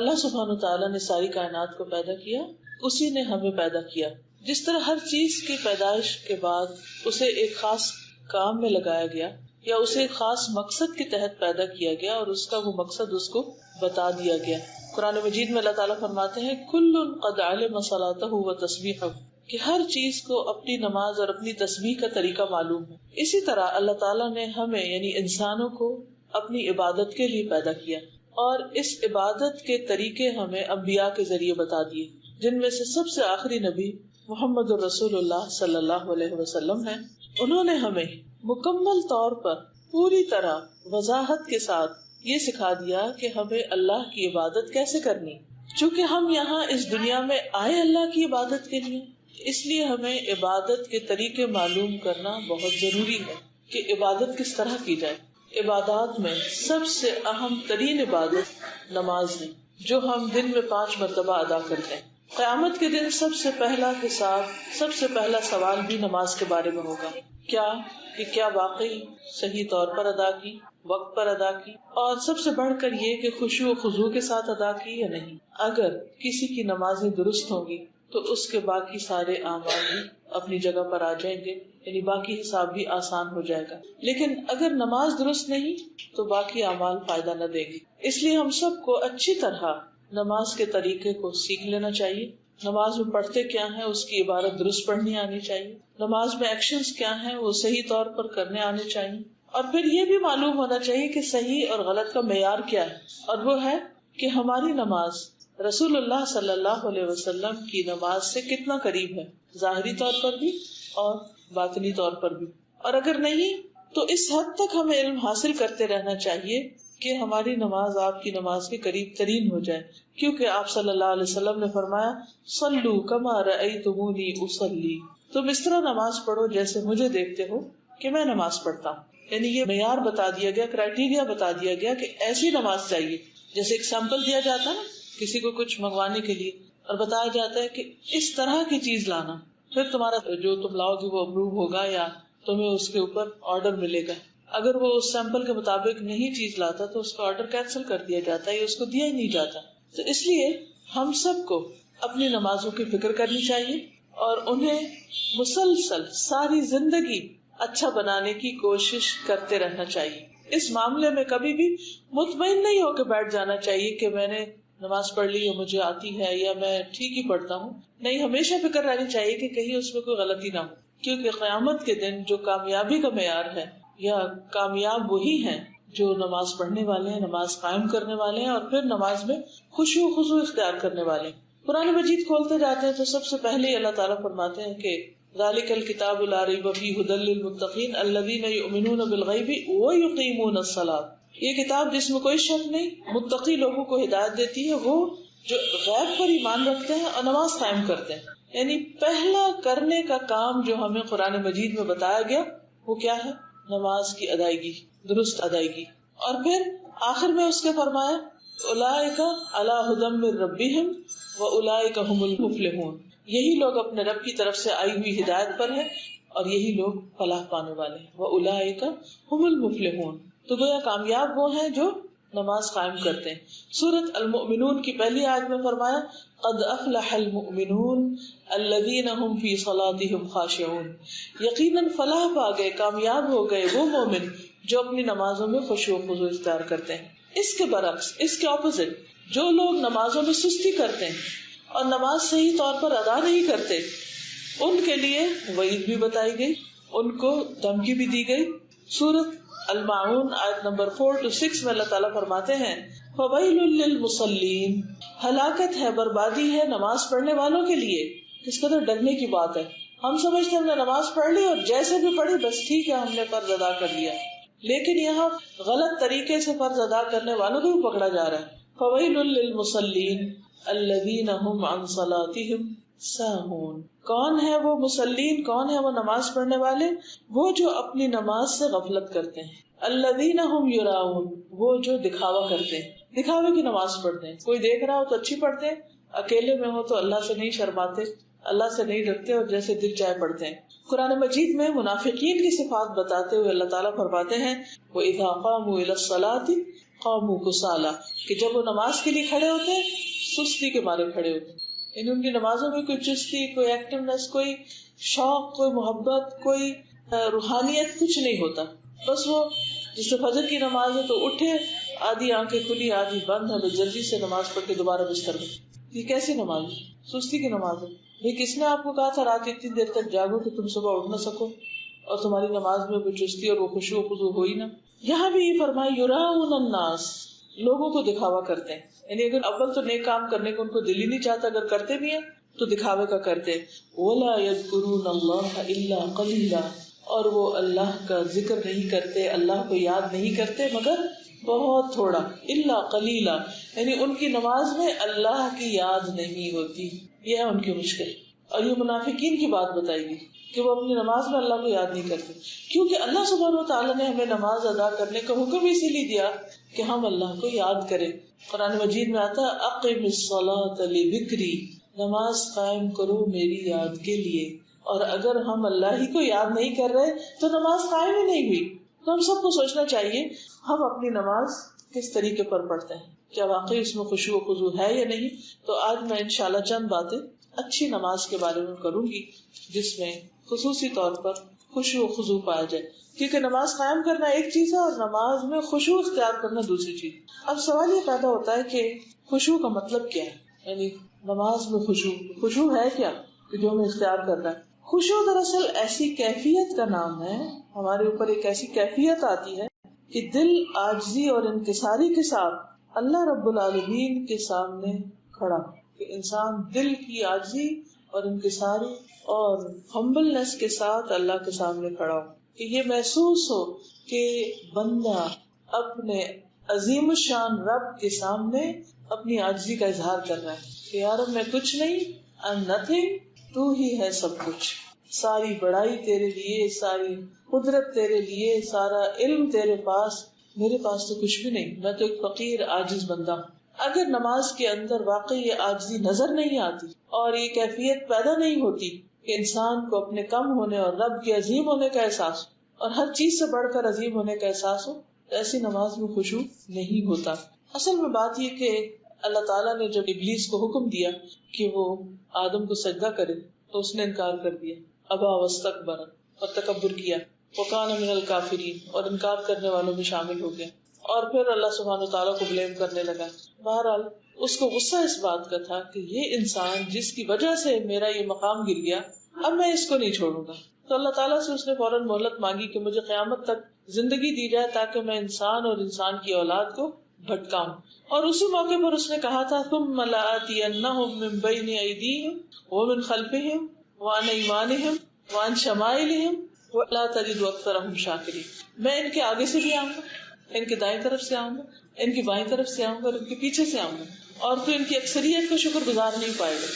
اللہ سبحانہ تعالیٰ نے ساری کائنات کو پیدا کیا، اسی نے ہمیں پیدا کیا. جس طرح ہر چیز کی پیدائش کے بعد اسے ایک خاص کام میں لگایا گیا یا اسے ایک خاص مقصد کے تحت پیدا کیا گیا اور اس کا وہ مقصد اس کو بتا دیا گیا. قرآن مجید میں اللہ تعالیٰ فرماتے ہیں کل قد علم صلاتہ و تسبیحہ، کہ ہر چیز کو اپنی نماز اور اپنی تسبیح کا طریقہ معلوم ہے. اسی طرح اللہ تعالیٰ نے ہمیں یعنی انسانوں کو اپنی عبادت کے لیے پیدا کیا اور اس عبادت کے طریقے ہمیں انبیاء کے ذریعے بتا دیے، جن میں سے سب سے آخری نبی محمد رسول اللہ صلی اللہ علیہ وسلم ہیں. انہوں نے ہمیں مکمل طور پر پوری طرح وضاحت کے ساتھ یہ سکھا دیا کہ ہمیں اللہ کی عبادت کیسے کرنی. چونکہ ہم یہاں اس دنیا میں آئے اللہ کی عبادت کے لیے، اس لیے ہمیں عبادت کے طریقے معلوم کرنا بہت ضروری ہے کہ عبادت کس طرح کی جائے. عبادات میں سب سے اہم ترین عبادت نماز ہے، جو ہم دن میں 5 مرتبہ ادا کرتے ہیں. قیامت کے دن سب سے پہلا حساب، سب سے پہلا سوال بھی نماز کے بارے میں ہوگا. کیا واقعی صحیح طور پر ادا کی، وقت پر ادا کی، اور سب سے بڑھ کر یہ کہ خشوع و خضوع کے ساتھ ادا کی یا نہیں. اگر کسی کی نمازیں درست ہوں گی تو اس کے باقی سارے اعمال بھی اپنی جگہ پر آ جائیں گے، یعنی باقی حساب بھی آسان ہو جائے گا. لیکن اگر نماز درست نہیں تو باقی اعمال فائدہ نہ دے گی. اس لیے ہم سب کو اچھی طرح نماز کے طریقے کو سیکھ لینا چاہیے. نماز میں پڑھتے کیا ہیں اس کی عبارت درست پڑھنی آنی چاہیے. نماز میں ایکشنز کیا ہیں وہ صحیح طور پر کرنے آنے چاہیے. اور پھر یہ بھی معلوم ہونا چاہیے کہ صحیح اور غلط کا معیار کیا ہے، اور وہ ہے کہ ہماری نماز رسول اللہ صلی اللہ علیہ وسلم کی نماز سے کتنا قریب ہے، ظاہری طور پر بھی اور باطنی طور پر بھی. اور اگر نہیں تو اس حد تک ہمیں علم حاصل کرتے رہنا چاہیے کہ ہماری نماز آپ کی نماز کے قریب ترین ہو جائے. کیونکہ آپ صلی اللہ علیہ وسلم نے فرمایا صلو کما رأیتمونی اصلی، تم اس طرح نماز پڑھو جیسے مجھے دیکھتے ہو کہ میں نماز پڑھتا ہوں. یعنی یہ معیار بتا دیا گیا، کرائٹیریا بتا دیا گیا کہ ایسی نماز چاہیے. جیسے ایک سیمپل دیا جاتا ہے نا کسی کو کچھ منگوانے کے لیے، اور بتایا جاتا ہے کہ اس طرح کی چیز لانا، پھر تمہارا جو تم لاؤ گے وہ اپروو ہوگا یا تمہیں اس کے اوپر آرڈر ملے گا. اگر وہ اس سیمپل کے مطابق نہیں چیز لاتا تو اس کا آرڈر کینسل کر دیا جاتا ہے یا اس کو دیا ہی نہیں جاتا. تو اس لیے ہم سب کو اپنی نمازوں کی فکر کرنی چاہیے اور انہیں مسلسل ساری زندگی اچھا بنانے کی کوشش کرتے رہنا چاہیے. اس معاملے میں کبھی بھی مطمئن نہیں ہو کے بیٹھ جانا چاہیے کہ میں نے نماز پڑھ لی یا مجھے آتی ہے یا میں ٹھیک ہی پڑھتا ہوں. نہیں، ہمیشہ فکر رہنی چاہیے کہ کہیں اس میں کوئی غلطی نہ ہو. کیونکہ قیامت کے دن جو کامیابی کا معیار ہے یا کامیاب وہی ہیں جو نماز پڑھنے والے ہیں، نماز قائم کرنے والے ہیں اور پھر نماز میں خشوع و خضوع اختیار کرنے والے ہیں. قرآن مجید کھولتے جاتے ہیں تو سب سے پہلے اللہ تعالیٰ فرماتے ہیں کہ ذالک الکتاب لا ریب فیہ ھدی للمتقین الذین یؤمنون بالغیب ویقیمون الصلاۃ. یہ کتاب جس میں کوئی شک نہیں، متقی لوگوں کو ہدایت دیتی ہے، وہ جو غیب پر ایمان رکھتے ہیں اور نماز قائم کرتے ہیں. یعنی پہلا کرنے کا کام جو ہمیں قرآن مجید میں بتایا گیا وہ کیا ہے؟ نماز کی ادائیگی، درست ادائیگی. اور پھر آخر میں اس کے فرمایا اولئک علی ھدی من ربہم واولئک ھم المفلحون. یہی لوگ اپنے رب کی طرف سے آئی ہوئی ہدایت پر ہیں اور یہی لوگ فلاح پانے والے ہیں. واولئک ھم المفلحون. تو گویا کامیاب وہ ہیں جو نماز قائم کرتے ہیں. سورۃ المؤمنون کی پہلی آیت میں فرمایا قد افلح المؤمنون الذین هم فی صلاتهم خاشعون. یقیناً فلاح پا گئے، کامیاب ہو گئے وہ مومن جو اپنی نمازوں میں خشوع و خضوع اختیار کرتے ہیں. اس کے برعکس، اس کے اپوزٹ، جو لوگ نمازوں میں سستی کرتے ہیں اور نماز صحیح طور پر ادا نہیں کرتے، ان کے لیے وعید بھی بتائی گئی، ان کو دھمکی بھی دی گئی. سورۃ الماعون آیت نمبر 4 to 6 میں اللہ تعالیٰ فرماتے ہیں فویل للمصلین. ہلاکت ہے، بربادی ہے نماز پڑھنے والوں کے لیے. کس قدر ڈرنے کی بات ہے. ہم سمجھتے ہم نے نماز پڑھ لی اور جیسے بھی پڑھی بس ٹھیک ہے، ہم نے فرض ادا کر لیا. لیکن یہاں غلط طریقے سے فرض ادا کرنے والوں کو بھی پکڑا جا رہا ہے. فویل للمصلین الذین هم عن صلاتهم ساہون. کون ہے وہ مصلین، کون ہے وہ نماز پڑھنے والے؟ وہ جو اپنی نماز سے غفلت کرتے ہیں. الذین هم یراؤن، وہ جو دکھاوا کرتے ہیں، دکھاوے کی نماز پڑھتے ہیں. کوئی دیکھ رہا ہو تو اچھی پڑھتے ہیں، اکیلے میں ہو تو اللہ سے نہیں شرماتے، اللہ سے نہیں ڈرتے اور جیسے دل چاہے پڑھتے ہیں. قرآن مجید میں منافقین کی صفات بتاتے ہوئے اللہ تعالیٰ فرماتے ہیں وَإِذَا قَامُوا إِلَى الصَّلَاةِ قاموا کسالى کہ جب وہ نماز کے لیے کھڑے ہوتے ہیں سستی کے مارے کھڑے ہوتے ہیں. یعنی ان کی نمازوں میں کوئی چستی، کوئی ایکٹیونیس، کوئی شوق، کوئی محبت، کوئی روحانیت کچھ نہیں ہوتا. بس وہ جیسے فجر کی نماز ہے تو اٹھے، آدھی آنکھیں کھلی آدھی بند ہے، بس جلدی سے نماز پڑھ کے دوبارہ بستر میں. یہ کیسی نماز ہے؟ سستی کی نماز ہے. یہ کس نے آپ کو کہا تھا رات اتنی دیر تک جاگو کہ تم صبح اٹھ نہ سکو اور تمہاری نماز میں کوئی چستی اور وہ خشوع و خضوع ہو ہی نہ. یہاں بھی یہ فرمایا یراؤن الناس، لوگوں کو دکھاوا کرتے ہیں. یعنی اگر اول تو نیک کام کرنے کو ان کو دل ہی نہیں چاہتا، اگر کرتے بھی ہیں تو دکھاوے کا کرتے. ولا یذکرون اللہ الا قلیلا، اور وہ اللہ کا ذکر نہیں کرتے، اللہ کو یاد نہیں کرتے مگر بہت تھوڑا. الا قلیلا یعنی ان کی نماز میں اللہ کی یاد نہیں ہوتی. یہ ہے ان کی مشکل. اور یہ منافقین کی بات بتائی گئی کہ وہ اپنی نماز میں اللہ کو یاد نہیں کرتے، کیونکہ اللہ سبحانہ و تعالیٰ نے ہمیں نماز ادا کرنے کا حکم اسی لیے دیا کہ ہم اللہ کو یاد کریں. قرآن مجید میں آتا ہے اقم الصلاۃ لذکری، نماز قائم کرو میری یاد کے لیے. اور اگر ہم اللہ ہی کو یاد نہیں کر رہے تو نماز قائم ہی نہیں ہوئی. تو ہم سب کو سوچنا چاہیے ہم اپنی نماز کس طریقے پر پڑھتے ہیں، کیا واقعی اس میں خشوع و خضوع ہے یا نہیں. تو آج میں انشاءاللہ چند باتیں اچھی نماز کے بارے میں کروں گی جس میں خصوصی طور پر خشوع و خضوع پایا جائے، کیونکہ نماز قائم کرنا ایک چیز ہے اور نماز میں خشوع اختیار کرنا دوسری چیز. اب سوال یہ پیدا ہوتا ہے کہ خشوع کا مطلب کیا ہے، یعنی نماز میں خشوع ہے کیا کہ جو ہمیں اختیار کرنا ہے. خشوع دراصل ایسی کیفیت کا نام ہے، ہمارے اوپر ایک ایسی کیفیت آتی ہے کہ دل عاجزی اور انکساری کے ساتھ اللہ رب العالمین کے سامنے کھڑا، کہ انسان دل کی عاجزی اور انکساری اور ہمبلنس کے ساتھ اللہ کے سامنے کھڑا ہو، کہ یہ محسوس ہو کہ بندہ اپنے عظیم الشان رب کے سامنے اپنی عاجزی کا اظہار کر رہا ہے کہ یار میں کچھ نہیں، I'm nothing، تو ہی ہے سب کچھ، ساری بڑائی تیرے لیے، ساری قدرت تیرے لیے، سارا علم تیرے پاس، میرے پاس تو کچھ بھی نہیں، میں تو ایک فقیر عاجز بندہ ہوں. اگر نماز کے اندر واقعی یہ عاجزی نظر نہیں آتی اور یہ کیفیت پیدا نہیں ہوتی کہ انسان کو اپنے کم ہونے اور رب کے عظیم ہونے کا احساس اور ہر چیز سے بڑھ کر عظیم ہونے کا احساس ہو، تو ایسی نماز میں خشوع نہیں ہوتا. اصل میں بات یہ کہ اللہ تعالیٰ نے جب ابلیس کو حکم دیا کہ وہ آدم کو سجدہ کرے تو اس نے انکار کر دیا، ابا واستکبر، اور تکبر کیا، وکان من الکافرین، اور انکار کرنے والوں میں شامل ہو گیا، اور پھر اللہ سبحانہ تعالیٰ کو بلیم کرنے لگا. بہرحال اس کو غصہ اس بات کا تھا کہ یہ انسان جس کی وجہ سے میرا یہ مقام گر گیا، اب میں اس کو نہیں چھوڑوں گا. تو اللہ تعالیٰ سے اس نے فوراً مہلت مانگی کہ مجھے قیامت تک زندگی دی جائے تاکہ میں انسان اور انسان کی اولاد کو بھٹکاؤں. اور اسی موقع پر اس نے کہا تھا ثم لآتینہم من بین ایدیہم ومن خلفہم وعن ایمانہم وعن شمائلہم ولا تجد اکثرہم شاکرین. میں ان کے آگے سے بھی آؤں گا، ان کے دائیں طرف سے آؤں گا، ان کی بائیں طرف سے آؤں گا اور ان کے پیچھے سے آؤں گا، اور تو ان کی اکثریت کو شکر گزار نہیں پائے گا.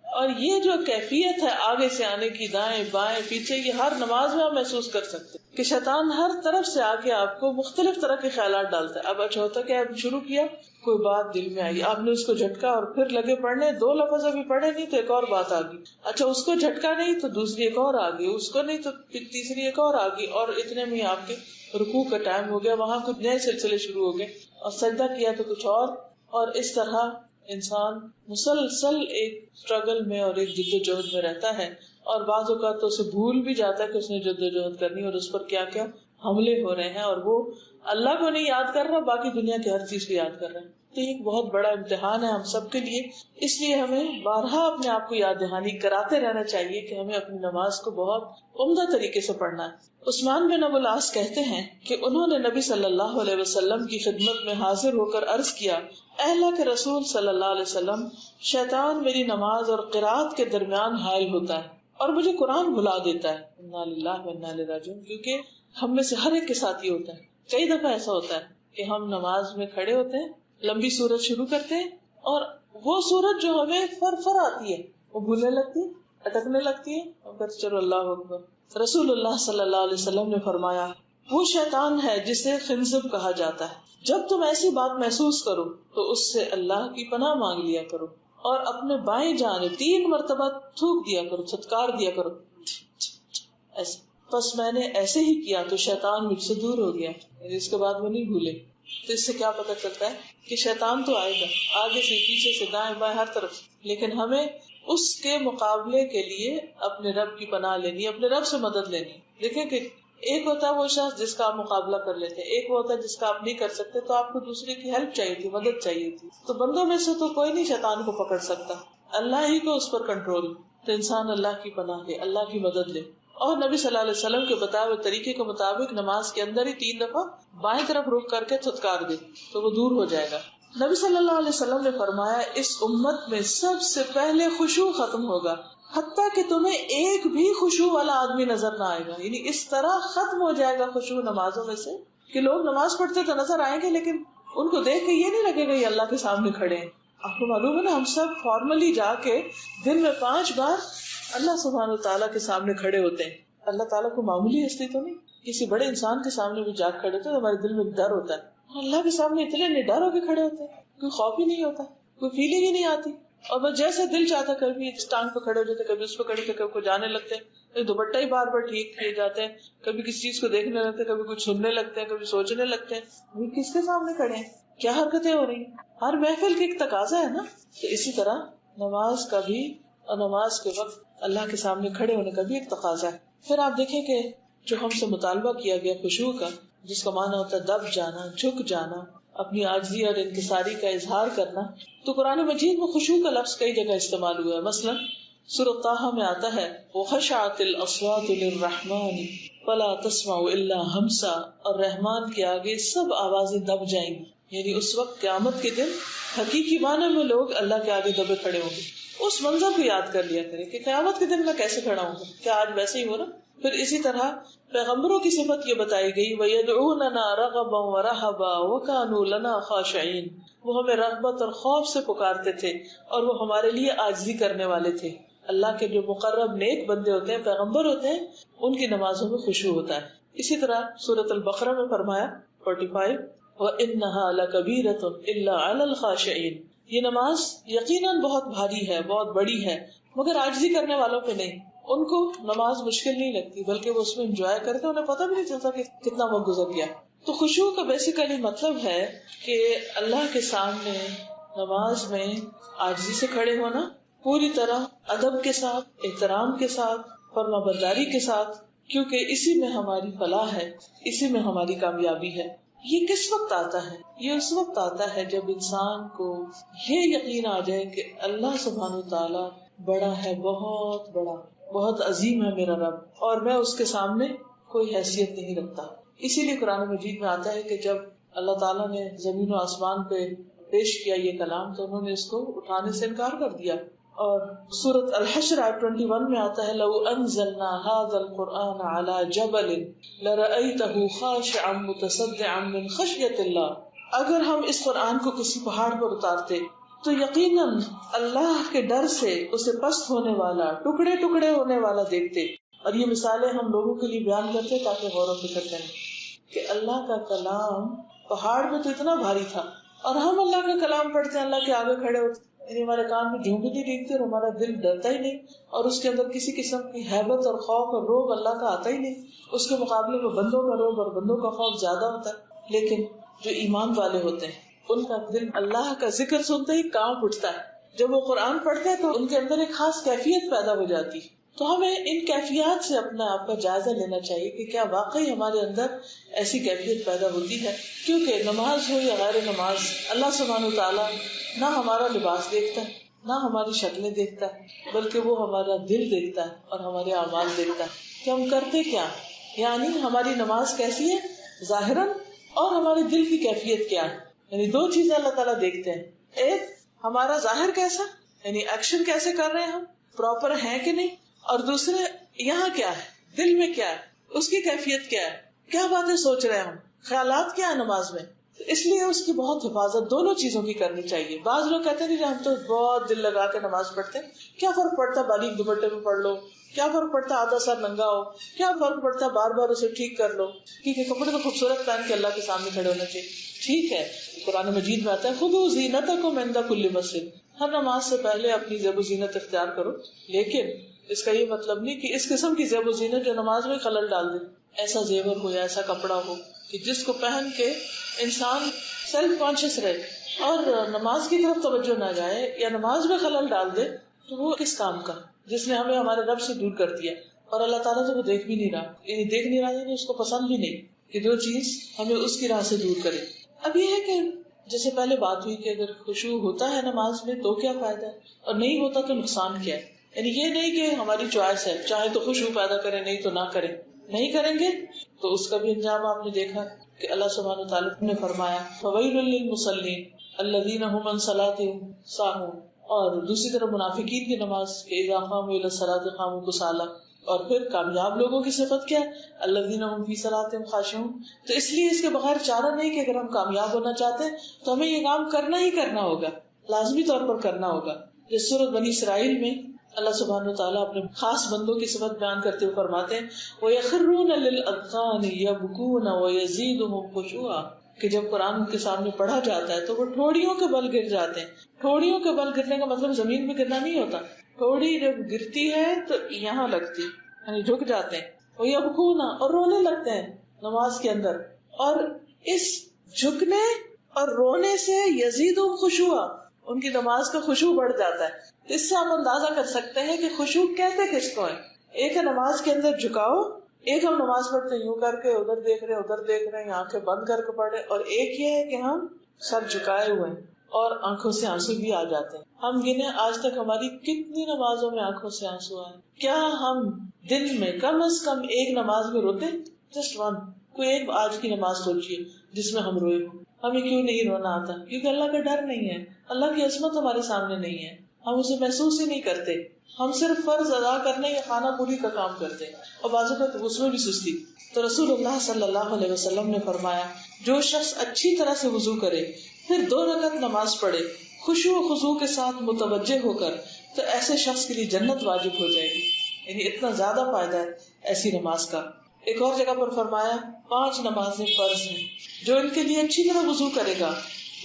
اور یہ جو کیفیت ہے آگے سے آنے کی، دائیں بائیں پیچھے، یہ ہر نماز میں آپ محسوس کر سکتے کہ شیطان ہر طرف سے آ کے آپ کو مختلف طرح کے خیالات ڈالتا ہے. اب اچھا ہوتا کہ آپ شروع کیا، کوئی بات دل میں آئی، آپ نے اس کو جھٹکا اور پھر لگے پڑھنے، 2 لفظ ابھی پڑھے نہیں تو ایک اور بات آ گئی، اچھا اس کو جھٹکا نہیں تو دوسری ایک اور آ گئی، اس کو نہیں تو تیسری ایک اور آ گئی، اور اتنے میں آپ کے رکوع کا ٹائم ہو گیا، وہاں کچھ نئے سلسلے شروع ہو گئے، اور سجدہ کیا تو کچھ اور اس طرح انسان مسلسل ایک اسٹرگل میں اور ایک جدوجہد میں رہتا ہے. اور بعض اوقات تو اسے بھول بھی جاتا ہے کہ اس نے جدوجہد کرنی اور اس پر کیا کیا حملے ہو رہے ہیں، اور وہ اللہ کو نہیں یاد کر رہا، باقی دنیا کی ہر چیز کو یاد کر رہا ہے. تو یہ ایک بہت بڑا امتحان ہے ہم سب کے لیے، اس لیے ہمیں بارہا اپنے آپ کو یاد دہانی کراتے رہنا چاہیے کہ ہمیں اپنی نماز کو بہت عمدہ طریقے سے پڑھنا ہے. عثمان بن ابو العاص کہتے ہیں کہ انہوں نے نبی صلی اللہ علیہ وسلم کی خدمت میں حاضر ہو کر عرض کیا، اے اللہ کے رسول صلی اللہ علیہ وسلم، شیطان میری نماز اور قرات کے درمیان حائل ہوتا ہے اور مجھے قرآن بھلا دیتا ہے. انا للہ و انا الیہ راجعون. کیونکہ ہم میں سے ہر ایک کے ساتھ یہ ہوتا ہے. کئی دفعہ ایسا ہوتا ہے کہ ہم نماز میں کھڑے ہوتے ہیں، لمبی سورت شروع کرتے ہیں، اور وہ سورت جو ہمیں فر آتی ہے وہ بھولنے لگتی ہے، اٹکنے لگتی ہے، اور پھر چلو اللہ اکبر. رسول اللہ صلی اللہ علیہ وسلم نے فرمایا، وہ شیطان ہے جسے خنزب کہا جاتا ہے. جب تم ایسی بات محسوس کرو تو اس سے اللہ کی پناہ مانگ لیا کرو اور اپنے بائیں جانب 3 مرتبہ تھوک دیا کرو، چھٹکار دیا کرو ایسے. بس میں نے ایسے ہی کیا تو شیطان مجھ سے دور ہو گیا، اس کے بعد وہ نہیں بھولے. تو اس سے کیا پتہ چلتا ہے کہ شیطان تو آئے گا آگے سے پیچھے سے دائیں بائیں ہر طرف، لیکن ہمیں اس کے مقابلے کے لیے اپنے رب کی پناہ لینی، اپنے رب سے مدد لینی. دیکھیں کہ ایک ہوتا ہے وہ شخص جس کا آپ مقابلہ کر لیتے ہیں، ایک ہوتا ہے جس کا آپ نہیں کر سکتے، تو آپ کو دوسرے کی ہیلپ چاہیے تھی، مدد چاہیے تھی. تو بندوں میں سے تو کوئی نہیں شیطان کو پکڑ سکتا، اللہ ہی کو اس پر کنٹرول. تو انسان اللہ کی پناہ لے، اللہ کی مدد لے. اور نبی صلی اللہ علیہ وسلم کے بتائے ہوئے طریقے کے مطابق نماز کے اندر ہی 3 دفعہ بائیں طرف رخ کر کے تھتکار دے تو وہ دور ہو جائے گا. نبی صلی اللہ علیہ وسلم نے فرمایا اس امت میں سب سے پہلے خشوع ختم ہوگا، حتیٰ کہ تمہیں ایک بھی خشوع والا آدمی نظر نہ آئے گا. یعنی اس طرح ختم ہو جائے گا خشوع نمازوں میں سے کہ لوگ نماز پڑھتے تو نظر آئیں گے، لیکن ان کو دیکھ کے یہ نہیں لگے گا یہ اللہ کے سامنے کھڑے ہیں. آپ کو معلوم ہے نا، ہم سب فارملی جا کے دن میں 5 بار اللہ سبحانہ تعالیٰ کے سامنے کھڑے ہوتے ہیں. اللہ تعالیٰ کو معمولی ہستی تو نہیں، کسی بڑے انسان کے سامنے بھی جا کھڑے ہوتے ہیں، ہمارے دل میں ڈر ہوتا ہے. اللہ کے سامنے اتنے نڈر ہو کے کھڑے ہوتے ہیں، کوئی خوف ہی نہیں ہوتا، کوئی فیلنگ ہی نہیں آتی. اور بس جیسے دل چاہتا کبھی اس ٹانگ پہ کھڑے ہو جاتے، کبھی اس پہ کھڑے ہوتے، کبھی جانے لگتے ہیں، دوپٹہ ہی بار بار ٹھیک کیے جاتے ہیں، کبھی کسی چیز کو دیکھنے لگتے ہیں، کبھی کچھ سننے لگتے ہیں، کبھی سوچنے لگتے ہیں کس کے سامنے کھڑے ہیں، کیا حرکتیں ہو رہی ہیں. ہر محفل کی ایک تقاضا ہے نا. تو اسی طرح نماز کا بھی، اور نماز کے وقت اللہ کے سامنے کھڑے ہونے کا بھی ایک تقاضا ہے. پھر آپ دیکھیں کہ جو ہم سے مطالبہ کیا گیا خشوع کا، جس کا معنی ہوتا ہے دب جانا، جھک جانا، اپنی عاجزی اور انکساری کا اظہار کرنا، تو قرآن مجید میں خشوع کا لفظ کئی جگہ استعمال ہوا ہے. مثلا سورۃ طٰہٰ میں آتا ہے وَخَشَعَتِ الْأَصْوَاتُ لِلرَّحْمَٰنِ فَلَا تَسْمَعُ إِلَّا ہَمْسًا، اور رحمان کے آگے سب آوازیں دب جائیں گی. یعنی اس وقت قیامت کے دن حقیقی معنی میں لوگ اللہ کے آگے دبے کھڑے ہوں گے. اس منظر کو یاد کر لیا کریں کہ قیامت کے دن میں کیسے کھڑا ہوں گا، کیا آج ویسے ہی ہو رہا. پھر اسی طرح پیغمبروں کی صفت یہ بتائی گئی وَيَدْعُونَنَا رَغَبًا وَرَهَبًا وَكَانُوا لَنَا خَاشِعِينَ، وہ ہمیں رغبت اور خوف سے پکارتے تھے اور وہ ہمارے لیے عاجزی کرنے والے تھے. اللہ کے جو مقرب نیک بندے ہوتے ہیں، پیغمبر ہوتے ہیں، ان کی نمازوں میں خشوع ہوتا ہے. اسی طرح سورۃ البقرہ میں فرمایا 45 وَإِنَّهَا لَكَبِيرَةٌ إِلَّا عَلَى الْخَاشِعِينَ، یہ نماز یقیناً بہت بھاری ہے، بہت بڑی ہے، مگر عاجزی کرنے والوں پہ نہیں. ان کو نماز مشکل نہیں لگتی، بلکہ وہ اس میں انجوائے کرتے، انہیں پتہ بھی نہیں چلتا کہ کتنا وقت گزر گیا. تو خشوع کا بیسیکلی مطلب ہے کہ اللہ کے سامنے نماز میں عاجزی سے کھڑے ہونا، پوری طرح ادب کے ساتھ، احترام کے ساتھ، فرما برداری کے ساتھ، کیونکہ اسی میں ہماری فلاح ہے، اسی میں ہماری کامیابی ہے. یہ کس وقت آتا ہے؟ یہ اس وقت آتا ہے جب انسان کو یہ یقین آ جائے کہ اللہ سبحانہ تعالیٰ بڑا ہے، بہت بڑا، بہت عظیم ہے میرا رب، اور میں اس کے سامنے کوئی حیثیت نہیں رکھتا. اسی لیے قرآن مجید میں آتا ہے کہ جب اللہ تعالیٰ نے زمین و آسمان پہ پیش کیا یہ کلام تو انہوں نے اس کو اٹھانے سے انکار کر دیا. اور سورۃ الحشر آیت 21 میں آتا ہے لو انزلنا هذا القرآن على جبل لرأيته خاشعا متصدعا من خشیۃ اللہ، اگر ہم اس قرآن کو کسی پہاڑ پر اتارتے تو یقیناً اللہ کے ڈر سے اسے پست ہونے والا، ٹکڑے ٹکڑے ہونے والا دیکھتے. اور یہ مثالیں ہم لوگوں کے لیے بیان کرتے تاکہ غور و فکر کریں کہ اللہ کا کلام پہاڑ پہ تو اتنا بھاری تھا، اور ہم اللہ کا کلام پڑھتے ہیں، اللہ کے آگے کھڑے ہوتے، یعنی ہمارے کان میں جھونک نہیں ریگتے اور ہمارا دل ڈرتا ہی نہیں، اور اس کے اندر کسی قسم کی ہیبت اور خوف اور روب اللہ کا آتا ہی نہیں. اس کے مقابلے میں بندوں کا روب اور بندوں کا خوف زیادہ ہوتا ہے. لیکن جو ایمان والے ہوتے ہیں ان کا دل اللہ کا ذکر سنتے ہی کانپ اٹھتا ہے. جب وہ قرآن پڑھتے ہیں تو ان کے اندر ایک خاص کیفیت پیدا ہو جاتی. تو ہمیں ان کیفیات سے اپنا آپ کا جائزہ لینا چاہیے کہ کیا واقعی ہمارے اندر ایسی کیفیت پیدا ہوتی ہے. کیونکہ نماز ہو یا غیر نماز، اللہ سبحانہ وتعالیٰ نہ ہمارا لباس دیکھتا ہے، نہ ہماری شکلیں دیکھتا ہے، بلکہ وہ ہمارا دل دیکھتا ہے اور ہمارے اعمال دیکھتا ہے کہ ہم کرتے کیا. یعنی ہماری نماز کیسی ہے ظاہراً، اور ہمارے دل کی کیفیت کیا ہے. یعنی 2 چیزیں اللہ تعالیٰ دیکھتے ہیں. ایک ہمارا ظاہر کیسا، یعنی ایکشن کیسے کر رہے ہیں ہم، پراپر ہیں کہ نہیں، اور دوسرے یہاں کیا ہے، دل میں کیا ہے، اس کی کیفیت کیا ہے، کیا باتیں سوچ رہے ہیں ہم، خیالات کیا ہے نماز میں. اس لیے اس کی بہت حفاظت دونوں چیزوں کی کرنی چاہیے. بعض لوگ کہتے ہیں کہ ہم تو بہت دل لگا کے نماز پڑھتے ہیں، کیا فرق پڑتا ہے باریک دوپٹے میں پڑھ لو، کیا فرق پڑتا ہے آدھا سر ننگا ہو، کیا فرق پڑتا ہے بار بار اسے ٹھیک کر لو. ٹھیک ہے، کپڑے تو خوبصورت پہن کے اللہ کے سامنے کھڑے ہونا چاہیے، ٹھیک ہے. قرآن مجید میں آتا ہے خذوا زینتکم عند کل مسجد، ہر نماز سے پہلے اپنی زیب و زینت اختیار کرو. لیکن اس کا یہ مطلب نہیں کہ اس قسم کی زیب و زینت جو نماز میں خلل ڈال دے، ایسا زیور ہو یا ایسا کپڑا ہو کہ جس کو پہن کے انسان سیلف کانشیس رہے اور نماز کی طرف توجہ نہ جائے یا نماز میں خلل ڈال دے، تو وہ کس کام کا، جس نے ہمیں ہمارے رب سے دور کر دیا اور اللہ تعالیٰ تو وہ دیکھ بھی نہیں رہا، یعنی دیکھ نہیں رہا یعنی اس کو پسند بھی نہیں کہ جو چیز ہمیں اس کی راہ سے دور کرے۔ اب یہ ہے کہ جیسے پہلے بات ہوئی کہ اگر خشوع ہوتا ہے نماز میں تو کیا فائدہ ہے اور نہیں ہوتا تو نقصان کیا ہے، یعنی یہ نہیں کہ ہماری چوائس ہے، چاہے تو خشوع پیدا کریں نہیں تو نہ کریں، نہیں کریں گے تو اس کا بھی انجام آپ نے دیکھا کہ اللہ سبحانہ وتعالیٰ نے فرمایا فویل للمصلین الذین هم عن صلاتهم ساہون، اور دوسری طرف منافقین کی نماز کہ اذا قاموا الی الصلاۃ قاموا کسالى، اور پھر کامیاب لوگوں کی صفت کیا ہے الذین هم فی صلاتهم خاشعون۔ تو اس لیے اس کے بغیر چارہ نہیں کہ اگر ہم کامیاب ہونا چاہتے ہیں تو ہمیں یہ کام کرنا ہی کرنا ہوگا، لازمی طور پر کرنا ہوگا۔ جس سورۃ بنی اسرائیل میں اللہ سبحانہ وتعالیٰ اپنے خاص بندوں کی صفت بیان کرتے ہوئے فرماتے ہیں وَيَخِرُّونَ لِلْأَذْقَانِ يَبْكُونَ وَيَزِيدُهُمْ خُشُوعًا، کہ جب قرآن ان کے سامنے پڑھا جاتا ہے تو وہ ٹھوڑیوں کے بل گر جاتے ہیں۔ ٹھوڑیوں کے بل گرنے کا مطلب زمین میں گرنا نہیں ہوتا، ٹھوڑی جب گرتی ہے تو یہاں لگتی یعنی جھک جاتے ہیں، وَيَبْكُونَ اور رونے لگتے ہیں نماز کے اندر، اور اس جھکنے اور رونے سے یزیدہم خشوعا ان کی نماز کا خشوع بڑھ جاتا ہے۔ اس سے آپ اندازہ کر سکتے ہیں کہ خشوع کہتے کس کو ہے۔ ایک ہے نماز کے اندر جھکاؤ، ایک ہم نماز پڑھتے یوں کر کے ادھر دیکھ رہے ہیں آنکھیں بند کر کے پڑھے، اور ایک یہ ہے کہ ہم سر جھکائے ہوئے ہیں اور آنکھوں سے آنسو بھی آ جاتے ہیں۔ ہم گنے آج تک ہماری کتنی نمازوں میں آنکھوں سے آنسو آئے؟ کیا ہم دن میں کم از کم ایک نماز میں روتے؟ جسٹ ون، کوئی ایک آج کی نماز سوچیے جس میں ہم روئے ہوں۔ ہمیں کیوں نہیں رونا آتا؟ کیونکہ اللہ کا ڈر نہیں ہے، اللہ کی عظمت ہمارے سامنے نہیں ہے، ہم اسے محسوس ہی نہیں کرتے، ہم صرف فرض ادا کرنے یا خانہ پوری کا کام کرتے ہیں، اور بعض اوقات اس میں بھی سستی۔ تو رسول اللہ صلی اللہ علیہ وسلم نے فرمایا جو شخص اچھی طرح سے وضو کرے پھر 2 رکعت نماز پڑھے خشوع و خضوع کے ساتھ متوجہ ہو کر، تو ایسے شخص کے لیے جنت واجب ہو جائے گی، یعنی اتنا زیادہ فائدہ ہے ایسی نماز کا۔ ایک اور جگہ پر فرمایا 5 نمازیں فرض ہیں، جو ان کے لیے اچھی طرح وضو کرے گا،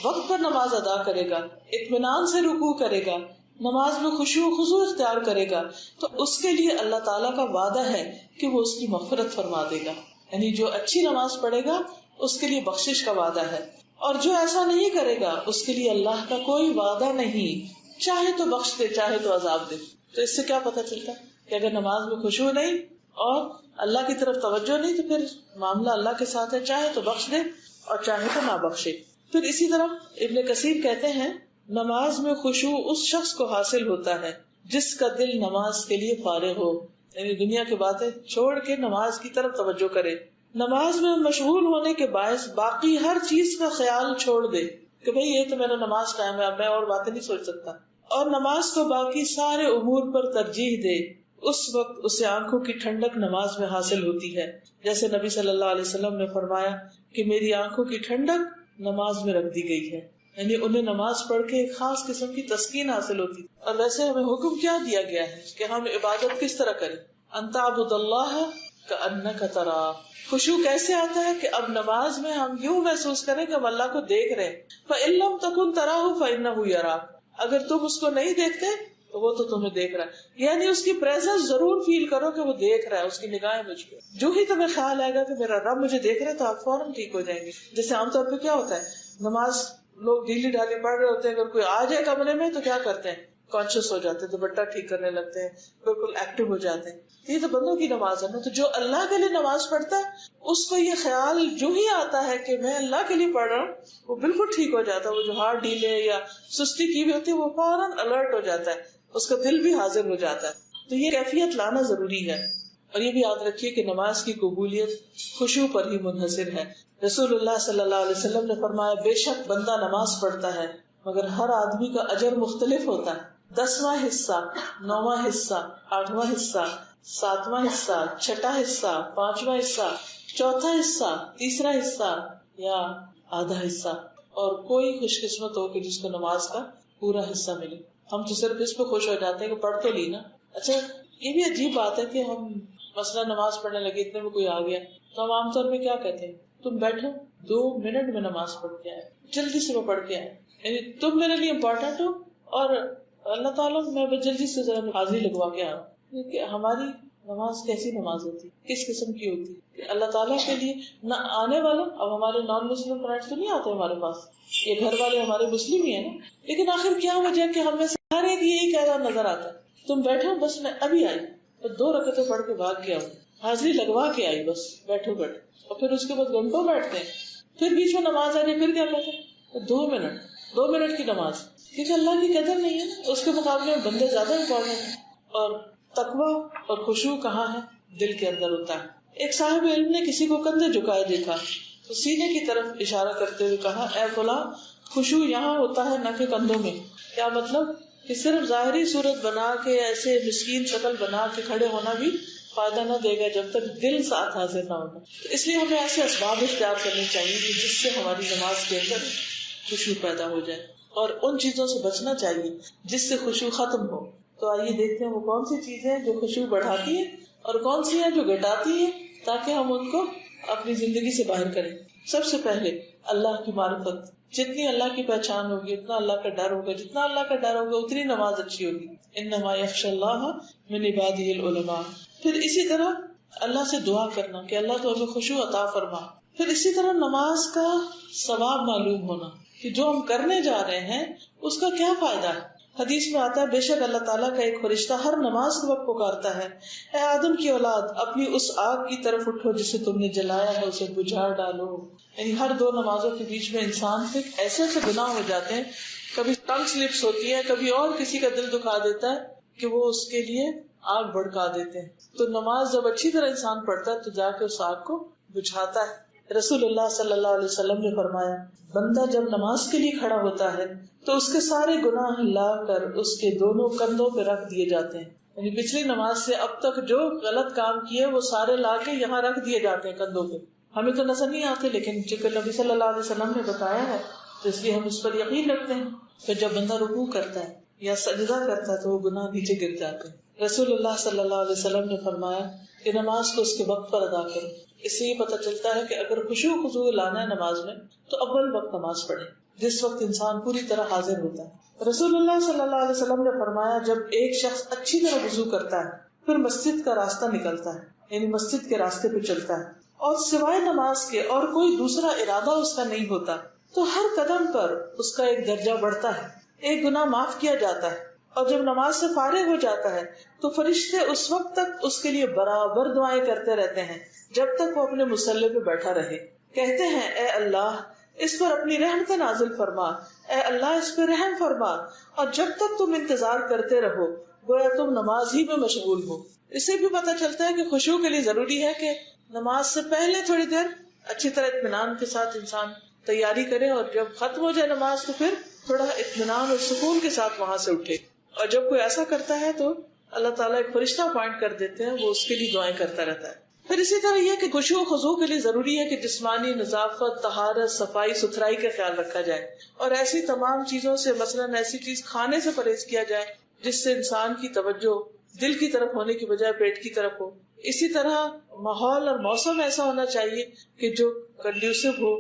وقت پر نماز ادا کرے گا، اطمینان سے رکوع کرے گا، نماز میں خشوع و خضوع اختیار کرے گا، تو اس کے لیے اللہ تعالیٰ کا وعدہ ہے کہ وہ اس کی مغفرت فرما دے گا، یعنی جو اچھی نماز پڑھے گا اس کے لیے بخشش کا وعدہ ہے، اور جو ایسا نہیں کرے گا اس کے لیے اللہ کا کوئی وعدہ نہیں، چاہے تو بخش دے چاہے تو عذاب دے۔ تو اس سے کیا پتہ چلتا کہ اگر نماز میں خشوع نہیں اور اللہ کی طرف توجہ نہیں تو پھر معاملہ اللہ کے ساتھ ہے، چاہے تو بخش دے اور چاہے تو نہ بخشے۔ پھر اسی طرح ابن کثیر کہتے ہیں نماز میں خشوع اس شخص کو حاصل ہوتا ہے جس کا دل نماز کے لیے فارغ ہو، یعنی دنیا کی باتیں چھوڑ کے نماز کی طرف توجہ کرے، نماز میں مشغول ہونے کے باعث باقی ہر چیز کا خیال چھوڑ دے کہ بھئی یہ تو میرا نماز ٹائم ہے، اب میں اور باتیں نہیں سوچ سکتا، اور نماز کو باقی سارے امور پر ترجیح دے، اس وقت اسے آنکھوں کی ٹھنڈک نماز میں حاصل ہوتی ہے، جیسے نبی صلی اللہ علیہ وسلم نے فرمایا کہ میری آنکھوں کی ٹھنڈک نماز میں رکھ دی گئی ہے، یعنی انہیں نماز پڑھ کے ایک خاص قسم کی تسکین حاصل ہوتی۔ اور ویسے ہمیں حکم کیا دیا گیا ہے کہ ہم عبادت کس طرح کریں؟ ان تعبد اللہ کأنک تراہ۔ خشوع کیسے آتا ہے کہ اب نماز میں ہم یوں محسوس کریں کہ ہم اللہ کو دیکھ رہے ہیں، فإن لم تکن تراہ فإنہ یراک، اگر تم اس کو نہیں دیکھتے تو وہ تو تمہیں دیکھ رہا ہے، یعنی اس کی پریزنس ضرور فیل کرو کہ وہ دیکھ رہا ہے، اس کی نگاہیں مجھ پہ۔ جو ہی تمہیں خیال آئے گا کہ میرا رب مجھے دیکھ رہا ہے تو آپ فوراً ٹھیک ہو جائیں گے۔ جیسے عام طور پہ کیا ہوتا ہے نماز لوگ ڈھیلی ڈھالی پڑھ رہے ہوتے ہیں، اگر کوئی آ جائے کمرے میں تو کیا کرتے ہیں کانشیس ہو جاتے ہیں، دوپٹہ ٹھیک کرنے لگتے ہیں، بالکل ایکٹیو ہو جاتے ہیں۔ یہ تو بندوں کی نماز ہے نا، تو جو اللہ کے لیے نماز پڑھتا ہے اس کو یہ خیال جو ہی آتا ہے کہ میں اللہ کے لیے پڑھ رہا ہوں وہ بالکل ٹھیک ہو جاتا ہے، وہ جو ہاتھ ڈھیلے یا سستی کی بھی ہوتی ہے وہ فوراً الرٹ ہو جاتا ہے، اس کا دل بھی حاضر ہو جاتا ہے۔ تو یہ کیفیت لانا ضروری ہے، اور یہ بھی یاد رکھیے کہ نماز کی قبولیت خشوع پر ہی منحصر ہے۔ رسول اللہ صلی اللہ علیہ وسلم نے فرمایا بے شک بندہ نماز پڑھتا ہے مگر ہر آدمی کا اجر مختلف ہوتا ہے، 10واں حصہ، 9واں حصہ، 8واں حصہ، 7واں حصہ، 6واں حصہ، 5واں حصہ، 4تھا حصہ، 3را حصہ یا آدھا حصہ، اور کوئی خوش قسمت ہو کہ جس کو نماز کا پورا حصہ ملے۔ ہم تو صرف اس پہ خوش ہو جاتے ہیں کہ پڑھ تو لی نا۔ اچھا یہ بھی عجیب بات ہے کہ ہم مثلا نماز پڑھنے لگے، اتنے میں کوئی آ گیا تو ہم عام طور پہ کیا کہتے ہیں تم بیٹھو 2 منٹ میں نماز پڑھ کے آئے، جلدی سے وہ پڑھ کے آئے، یعنی تم میرے لیے امپورٹنٹ ہو اور اللہ تعالیٰ میں جلدی سے ذرا حاضری لگوا کے آؤں۔ ہماری نماز کیسی نماز ہوتی، کس قسم کی ہوتی کہ اللہ تعالیٰ کے لیے نہ آنے والا. اب ہمارے نان مسلم فرینڈس تو نہیں آتے ہمارے پاس، یہ گھر والے ہمارے مسلم ہی ہیں نا، لیکن آخر کیا وجہ کہ ہم میں سے ہر ایک یہی کہہ رہا نظر آتا ہے تم بیٹھو بس میں ابھی آئی، تو 2 رکعتیں پڑھ کے بھاگ کے آؤں، حاضری لگوا کے آئی، بس بیٹھو بیٹھو. اور پھر اس کے بعد گھنٹوں بیٹھتے ہیں، پھر بیچ میں نماز آ جائے پھر کیا کہتے ہیں 2 منٹ کی نماز. کیونکہ اللہ کی قدر نہیں ہے نا، اس کے مقابلے میں بندے زیادہ امپورٹنٹ ہیں. اور تقویٰ اور خشوع کہاں ہے؟ دل کے اندر ہوتا ہے. ایک صاحب علم نے کسی کو کندھے جھکائے دیکھا تو سینے کی طرف اشارہ کرتے ہوئے کہا اے فلاں خشوع یہاں ہوتا ہے نہ کہ کندھوں میں. کیا مطلب کہ صرف ظاہری صورت بنا کے ایسے مسکین شکل بنا کے کھڑے ہونا بھی فائدہ نہ دے گا جب تک دل ساتھ حاضر نہ ہوگا. تو اس لیے ہمیں ایسے اسباب اختیار کرنے چاہیے کہ جس سے ہماری نماز کے اندر خشوع پیدا ہو جائے، اور ان چیزوں سے بچنا چاہیے جس سے خشوع ختم ہو. تو آئیے دیکھتے ہیں وہ کون سی چیزیں ہیں جو خشوع بڑھاتی ہیں اور کون سی ہیں جو گھٹاتی ہیں، تاکہ ہم ان کو اپنی زندگی سے باہر کریں. سب سے پہلے اللہ کی معرفت. جتنی اللہ کی پہچان ہوگی اتنا اللہ کا ڈر ہوگا، جتنا اللہ کا ڈر ہوگا اتنی نماز اچھی ہوگی. انما یخشی اللہ من عبادہ العلماء. پھر اسی طرح اللہ سے دعا کرنا کہ اللہ تو ہمیں خشوع عطا فرما. پھر اسی طرح نماز کا ثواب معلوم ہونا کہ جو ہم کرنے جا رہے ہیں اس کا کیا فائدہ ہے. حدیث میں آتا ہے بے شک اللہ تعالیٰ کا ایک فرشتہ ہر نماز کے وقت پکارتا ہے اے آدم کی اولاد اپنی اس آگ کی طرف اٹھو جسے تم نے جلایا ہے اسے بجھا ڈالو. یعنی ہر 2 نمازوں کے بیچ میں انسان سے ایسے ایسے گناہ ہو جاتے ہیں، کبھی ٹنگ سلپس ہوتی ہے، کبھی اور کسی کا دل دکھا دیتا ہے کہ وہ اس کے لیے آگ بھڑکا دیتے ہیں. تو نماز جب اچھی طرح انسان پڑھتا ہے تو جا کے اس آگ کو بجھاتا ہے. رسول اللہ صلی اللہ علیہ وسلم نے فرمایا بندہ جب نماز کے لیے کھڑا ہوتا ہے تو اس کے سارے گناہ لا کر اس کے دونوں کندھوں پہ رکھ دیے جاتے ہیں. یعنی پچھلی نماز سے اب تک جو غلط کام کیے وہ سارے لا کے یہاں رکھ دیے جاتے ہیں کندھوں پہ. ہمیں تو نظر نہیں آتے لیکن چونکہ نبی صلی اللہ علیہ وسلم نے بتایا ہے تو اس لیے ہم اس پر یقین رکھتے ہیں. پھر جب بندہ رکوع کرتا ہے یا سجدہ کرتا ہے تو وہ گناہ نیچے گر جاتے ہیں. رسول اللہ صلی اللہ علیہ وسلم نے فرمایا کہ نماز کو اس کے وقت پر ادا کرو. اس سے یہ پتہ چلتا ہے کہ اگر خشوع خضوع لانا ہے نماز میں تو اول وقت نماز پڑھے جس وقت انسان پوری طرح حاضر ہوتا ہے. رسول اللہ صلی اللہ علیہ وسلم نے فرمایا جب ایک شخص اچھی طرح وضو کرتا ہے پھر مسجد کا راستہ نکلتا ہے یعنی مسجد کے راستے پہ چلتا ہے اور سوائے نماز کے اور کوئی دوسرا ارادہ اس کا نہیں ہوتا تو ہر قدم پر اس کا ایک درجہ بڑھتا ہے، ایک گناہ معاف کیا جاتا ہے. اور جب نماز سے فارغ ہو جاتا ہے تو فرشتے اس وقت تک اس کے لیے برابر دعائیں کرتے رہتے ہیں جب تک وہ اپنے مصلی پہ بیٹھا رہے. کہتے ہیں اے اللہ اس پر اپنی رحمت نازل فرما، اے اللہ اس پہ رحم فرما، اور جب تک تم انتظار کرتے رہو گویا تم نماز ہی میں مشغول ہو. اس سے بھی پتہ چلتا ہے کہ خشوع کے لیے ضروری ہے کہ نماز سے پہلے تھوڑی دیر اچھی طرح اطمینان کے ساتھ انسان تیاری کرے اور جب ختم ہو جائے نماز تو پھر تھوڑا اطمینان اور سکون کے ساتھ وہاں سے اٹھے. اور جب کوئی ایسا کرتا ہے تو اللہ تعالیٰ ایک فرشتہ اپوائنٹ کر دیتے ہیں، وہ اس کے لیے دعائیں کرتا رہتا ہے. پھر اسی طرح یہ کہ خشوع و خضوع کے لیے ضروری ہے کہ جسمانی نظافت، طہارت، صفائی ستھرائی کا خیال رکھا جائے اور ایسی تمام چیزوں سے مثلاً ایسی چیز کھانے سے پرہیز کیا جائے جس سے انسان کی توجہ دل کی طرف ہونے کی بجائے پیٹ کی طرف ہو. اسی طرح ماحول اور موسم ایسا ہونا چاہیے کہ جو کنڈیوسو ہو،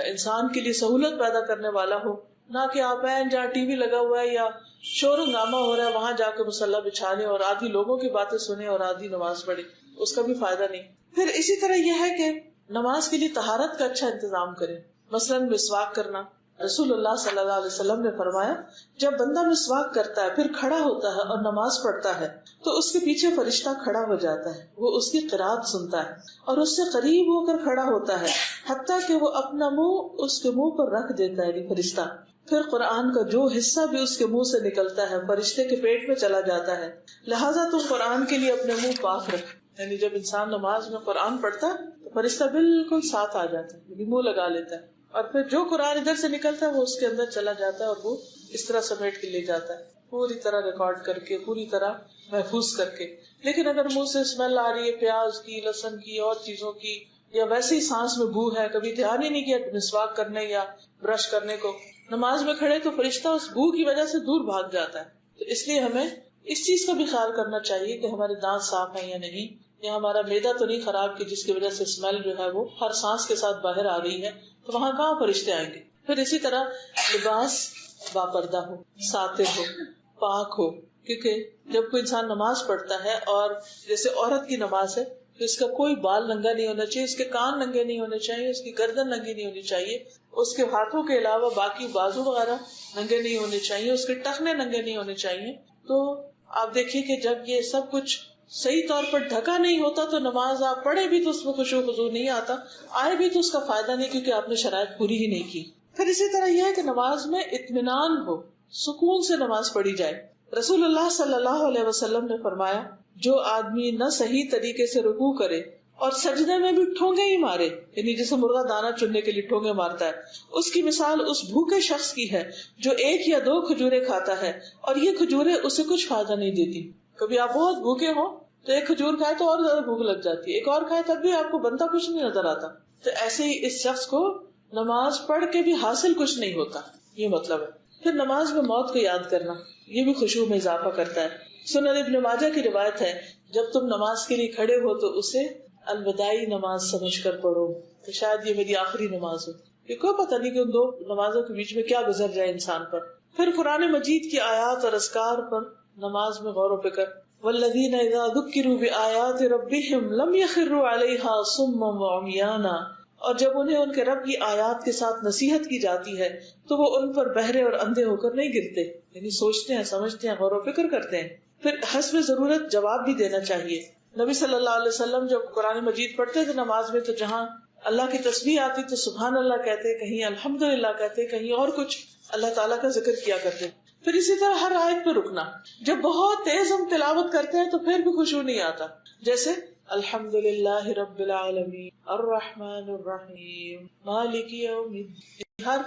انسان کے لیے سہولت پیدا کرنے والا ہو، نہ کہ آپ جہاں ٹی وی لگا ہوا ہے یا شور ہنگامہ ہو رہا ہے وہاں جا کے مصلی بچھا لیں اور آدھی لوگوں کی باتیں سنیں اور آدھی نماز پڑھیں، اس کا بھی فائدہ نہیں. پھر اسی طرح یہ ہے کہ نماز کے لیے طہارت کا اچھا انتظام کریں، مثلاً مسواک کرنا. رسول اللہ صلی اللہ علیہ وسلم نے فرمایا جب بندہ مسواک کرتا ہے پھر کھڑا ہوتا ہے اور نماز پڑھتا ہے تو اس کے پیچھے فرشتہ کھڑا ہو جاتا ہے، وہ اس کی قرات سنتا ہے اور اس سے قریب ہو کر کھڑا ہوتا ہے حتیٰ کہ وہ اپنا منہ اس کے منہ پر رکھ دیتا ہے فرشتہ. پھر قرآن کا جو حصہ بھی اس کے منہ سے نکلتا ہے فرشتے کے پیٹ میں چلا جاتا ہے. لہٰذا تم قرآن کے لیے اپنے منہ پاک رکھ. یعنی جب انسان نماز میں قرآن پڑھتا ہے تو فرشتہ بالکل ساتھ آ جاتا ہے، یعنی منہ لگا لیتا ہے اور پھر جو قرآن ادھر سے نکلتا ہے وہ اس کے اندر چلا جاتا ہے اور وہ اس طرح سمیٹ کے لے جاتا ہے پوری طرح ریکارڈ کر کے، پوری طرح محفوظ کر کے. لیکن اگر منہ سے اسمیل آ رہی ہے پیاز کی، لہسن کی اور چیزوں کی، یا ویسے ہی سانس میں بو ہے، کبھی دھیان ہی نہیں کیا مسواک کرنے یا برش کرنے کو، نماز میں کھڑے تو فرشتہ اس بو کی وجہ سے دور بھاگ جاتا ہے. تو اس لیے ہمیں اس چیز کا بھی خیال کرنا چاہیے کہ ہمارے دانت صاف ہیں یا نہیں، یا ہمارا معدہ تو نہیں خراب کہ جس کی وجہ سے اسمیل جو ہے وہ ہر سانس کے ساتھ باہر آ رہی ہے، تو وہاں کہاں فرشتے آئیں گے. پھر اسی طرح لباس باپردہ ہو، ساتر ہو، پاک ہو، کیونکہ جب کوئی انسان نماز پڑھتا ہے اور جیسے عورت کی نماز ہے تو اس کا کوئی بال ننگا نہیں ہونا چاہیے، اس کے کان ننگے نہیں ہونے چاہیے، اس کی گردن ننگی نہیں ہونی چاہیے، اس کے ہاتھوں کے علاوہ باقی بازو وغیرہ ننگے نہیں ہونے چاہیے، اس کے ٹخنے ننگے نہیں ہونے چاہیے. تو آپ دیکھیے کہ جب یہ سب کچھ صحیح طور پر ڈھکا نہیں ہوتا تو نماز آپ پڑھے بھی تو اس میں خشوع و خضوع نہیں آتا، آئے بھی تو اس کا فائدہ نہیں، کیونکہ آپ نے شرائط پوری ہی نہیں کی. پھر اسی طرح یہ ہے کہ نماز میں اطمینان ہو، سکون سے نماز پڑھی جائے. رسول اللہ صلی اللہ علیہ وسلم نے فرمایا جو آدمی نہ صحیح طریقے سے رکوع کرے اور سجدے میں بھی ٹھونگے ہی مارے، یعنی جیسے مرغا دانا چننے کے لیے ٹھونگے مارتا ہے، اس کی مثال اس بھوکے شخص کی ہے جو 1 یا 2 کھجوریں کھاتا ہے اور یہ کھجوریں اسے کچھ فائدہ نہیں دیتی. کبھی آپ بہت بھوکے ہو تو 1 کھجور کھائے تو اور زیادہ بھوک لگ جاتی ہے، ایک اور کھائے تب بھی آپ کو بنتا کچھ نہیں نظر آتا. تو ایسے ہی اس شخص کو نماز پڑھ کے بھی حاصل کچھ نہیں ہوتا، یہ مطلب ہے. پھر نماز میں موت کو یاد کرنا، یہ بھی خشوع میں اضافہ کرتا ہے. سنن ابن ماجہ کی روایت ہے جب تم نماز کے لیے کھڑے ہو تو اسے الوداعی نماز سمجھ کر پڑھو کہ شاید یہ میری آخری نماز ہو. یہ کوئی پتہ نہیں کہ ان 2 نمازوں کے بیچ میں کیا گزر جائے انسان پر. پھر قرآن مجید کی آیات اور اذکار پر نماز میں غور و فکر. والذین اذا ذکروا بآیات ربہم لم یخروا علیہا صما وعمیانا، اور جب انہیں ان کے رب کی آیات کے ساتھ نصیحت کی جاتی ہے تو وہ ان پر بہرے اور اندھے ہو کر نہیں گرتے، یعنی سوچتے ہیں، سمجھتے ہیں، غور و فکر کرتے ہیں. پھر حسب ضرورت جواب بھی دینا چاہیے. نبی صلی اللہ علیہ وسلم جب قرآن مجید پڑھتے تھے نماز میں تو جہاں اللہ کی تسبیح آتی تو سبحان اللہ کہتے، کہیں الحمدللہ کہتے، کہیں اور کچھ اللہ تعالیٰ کا ذکر کیا کرتے. پھر اسی طرح ہر آیت پہ رکنا. جب بہت تیز ہم تلاوت کرتے ہیں تو پھر بھی خشوع نہیں آتا، جیسے الحمدللہ رب العالمین الرحمن الرحیم مالک یوم الدین، ہر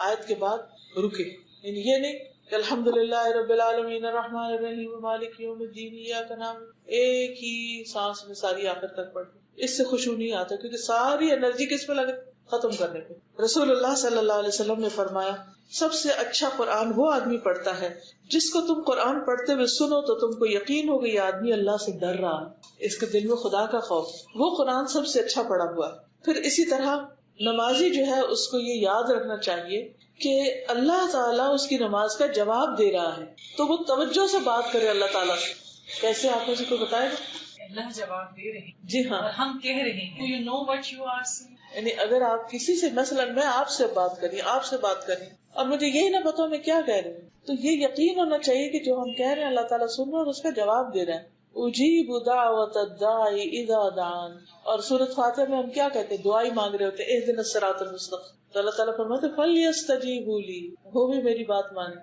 آیت کے بعد رکے، یعنی یہ نہیں کہ الحمدللہ رب العالمین الرحمن الرحیم مالک یوم الدین ایاک نعبد، ایک ہی سانس میں ساری آخر تک پڑھتے. اس سے خشوع نہیں آتا کیونکہ ساری انرجی کس میں لگے؟ ختم کرنے پہ. رسول اللہ صلی اللہ علیہ وسلم نے فرمایا سب سے اچھا قرآن وہ آدمی پڑھتا ہے جس کو تم قرآن پڑھتے ہوئے سنو تو تم کو یقین ہو کہ یہ آدمی اللہ سے ڈر رہا ہے، اس کے دل میں خدا کا خوف، وہ قرآن سب سے اچھا پڑھا ہوا. پھر اسی طرح نمازی جو ہے اس کو یہ یاد رکھنا چاہیے کہ اللہ تعالیٰ اس کی نماز کا جواب دے رہا ہے تو وہ توجہ سے بات کرے اللہ تعالیٰ سے. کیسے آپ مجھے کو بتائے گا؟ اللہ جواب دے رہے ہیں، جی ہاں، ہم کہہ رہے ہیں you know what you are saying. یعنی اگر آپ کسی سے مثلاً میں آپ سے بات کری، آپ سے بات کری اور مجھے یہی نہ پتا میں کیا کہہ رہی ہوں تو یہ یقین ہونا چاہیے کہ جو ہم کہہ رہے ہیں اللہ تعالیٰ سن رہا ہے اور اس کا جواب دے رہے ہیں. اجیب دعوت الداعی اذا دعان. اور سورۃ فاتحہ میں ہم کیا کہتے ہیں؟ دعائی مانگ رہے ہوتے ہیں اہدنا الصراط المستقیم، تو اللہ تعالیٰ فرماتے ہیں فلیستجیبوا لی، وہ بھی میری بات مانے،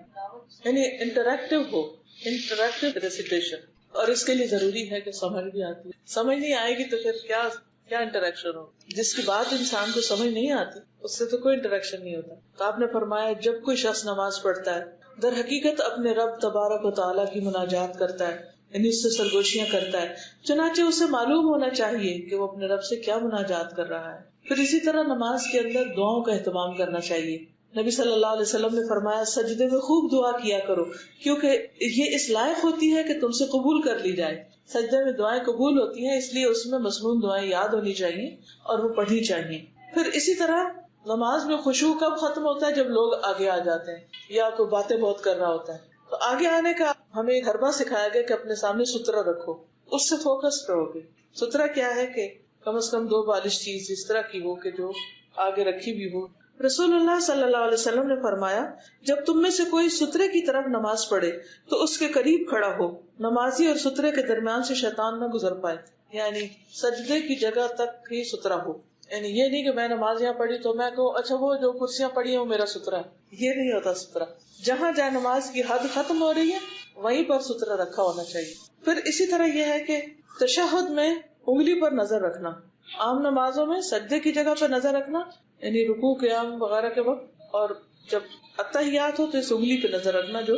یعنی انٹریکٹیو ہو، انٹریکٹیو ریسیٹیشن. اور اس کے لیے ضروری ہے کہ سمجھ بھی آتی ہے. سمجھ نہیں آئے گی تو پھر کیا انٹریکشن ہو؟ جس کی بات انسان کو سمجھ نہیں آتی اس سے تو کوئی انٹریکشن نہیں ہوتا. تو آپ نے فرمایا جب کوئی شخص نماز پڑھتا ہے در حقیقت اپنے رب تبارک و تعالیٰ کی مناجات کرتا ہے، یعنی اس سے سرگوشیاں کرتا ہے، چنانچہ اسے معلوم ہونا چاہیے کہ وہ اپنے رب سے کیا مناجات کر رہا ہے. پھر اسی طرح نماز کے اندر دعاؤں کا اہتمام کرنا چاہیے. نبی صلی اللہ علیہ وسلم نے فرمایا سجدے میں خوب دعا کیا کرو کیونکہ یہ اس لائق ہوتی ہے کہ تم سے قبول کر لی جائے. سجدے میں دعائیں قبول ہوتی ہیں، اس لیے اس میں مضمون دعائیں یاد ہونی چاہیے اور وہ پڑھنی چاہیے. پھر اسی طرح نماز میں خشوع کب ختم ہوتا ہے؟ جب لوگ آگے آ جاتے ہیں یا کوئی باتیں بہت کر رہا ہوتا ہے. تو آگے آنے کا ہمیں حربہ سکھایا گیا کہ اپنے سامنے سترہ رکھو، اس سے فوکس کرو گے. سترہ کیا ہے کہ کم از کم 2 بالش چیز اس طرح کی ہو کہ جو آگے رکھی بھی ہو. رسول اللہ صلی اللہ علیہ وسلم نے فرمایا جب تم میں سے کوئی سترے کی طرف نماز پڑھے تو اس کے قریب کھڑا ہو، نمازی اور سترے کے درمیان سے شیطان نہ گزر پائے. یعنی سجدے کی جگہ تک ہی سترا ہو، یعنی یہ نہیں کہ میں نماز یہاں پڑھی تو میں کہوں اچھا وہ جو کرسیاں پڑھی ہیں وہ میرا سترا ہے، یہ نہیں ہوتا. سترا جہاں جہاں نماز کی حد ختم ہو رہی ہے وہیں پر سترا رکھا ہونا چاہیے. پھر اسی طرح یہ ہے کہ تشہد میں انگلی پر نظر رکھنا، عام نمازوں میں سجدے کی جگہ پر نظر رکھنا یعنی رکوع قیام وغیرہ کے وقت، اور جب اتحیات ہو تو اس انگلی پہ نظر رکھنا جو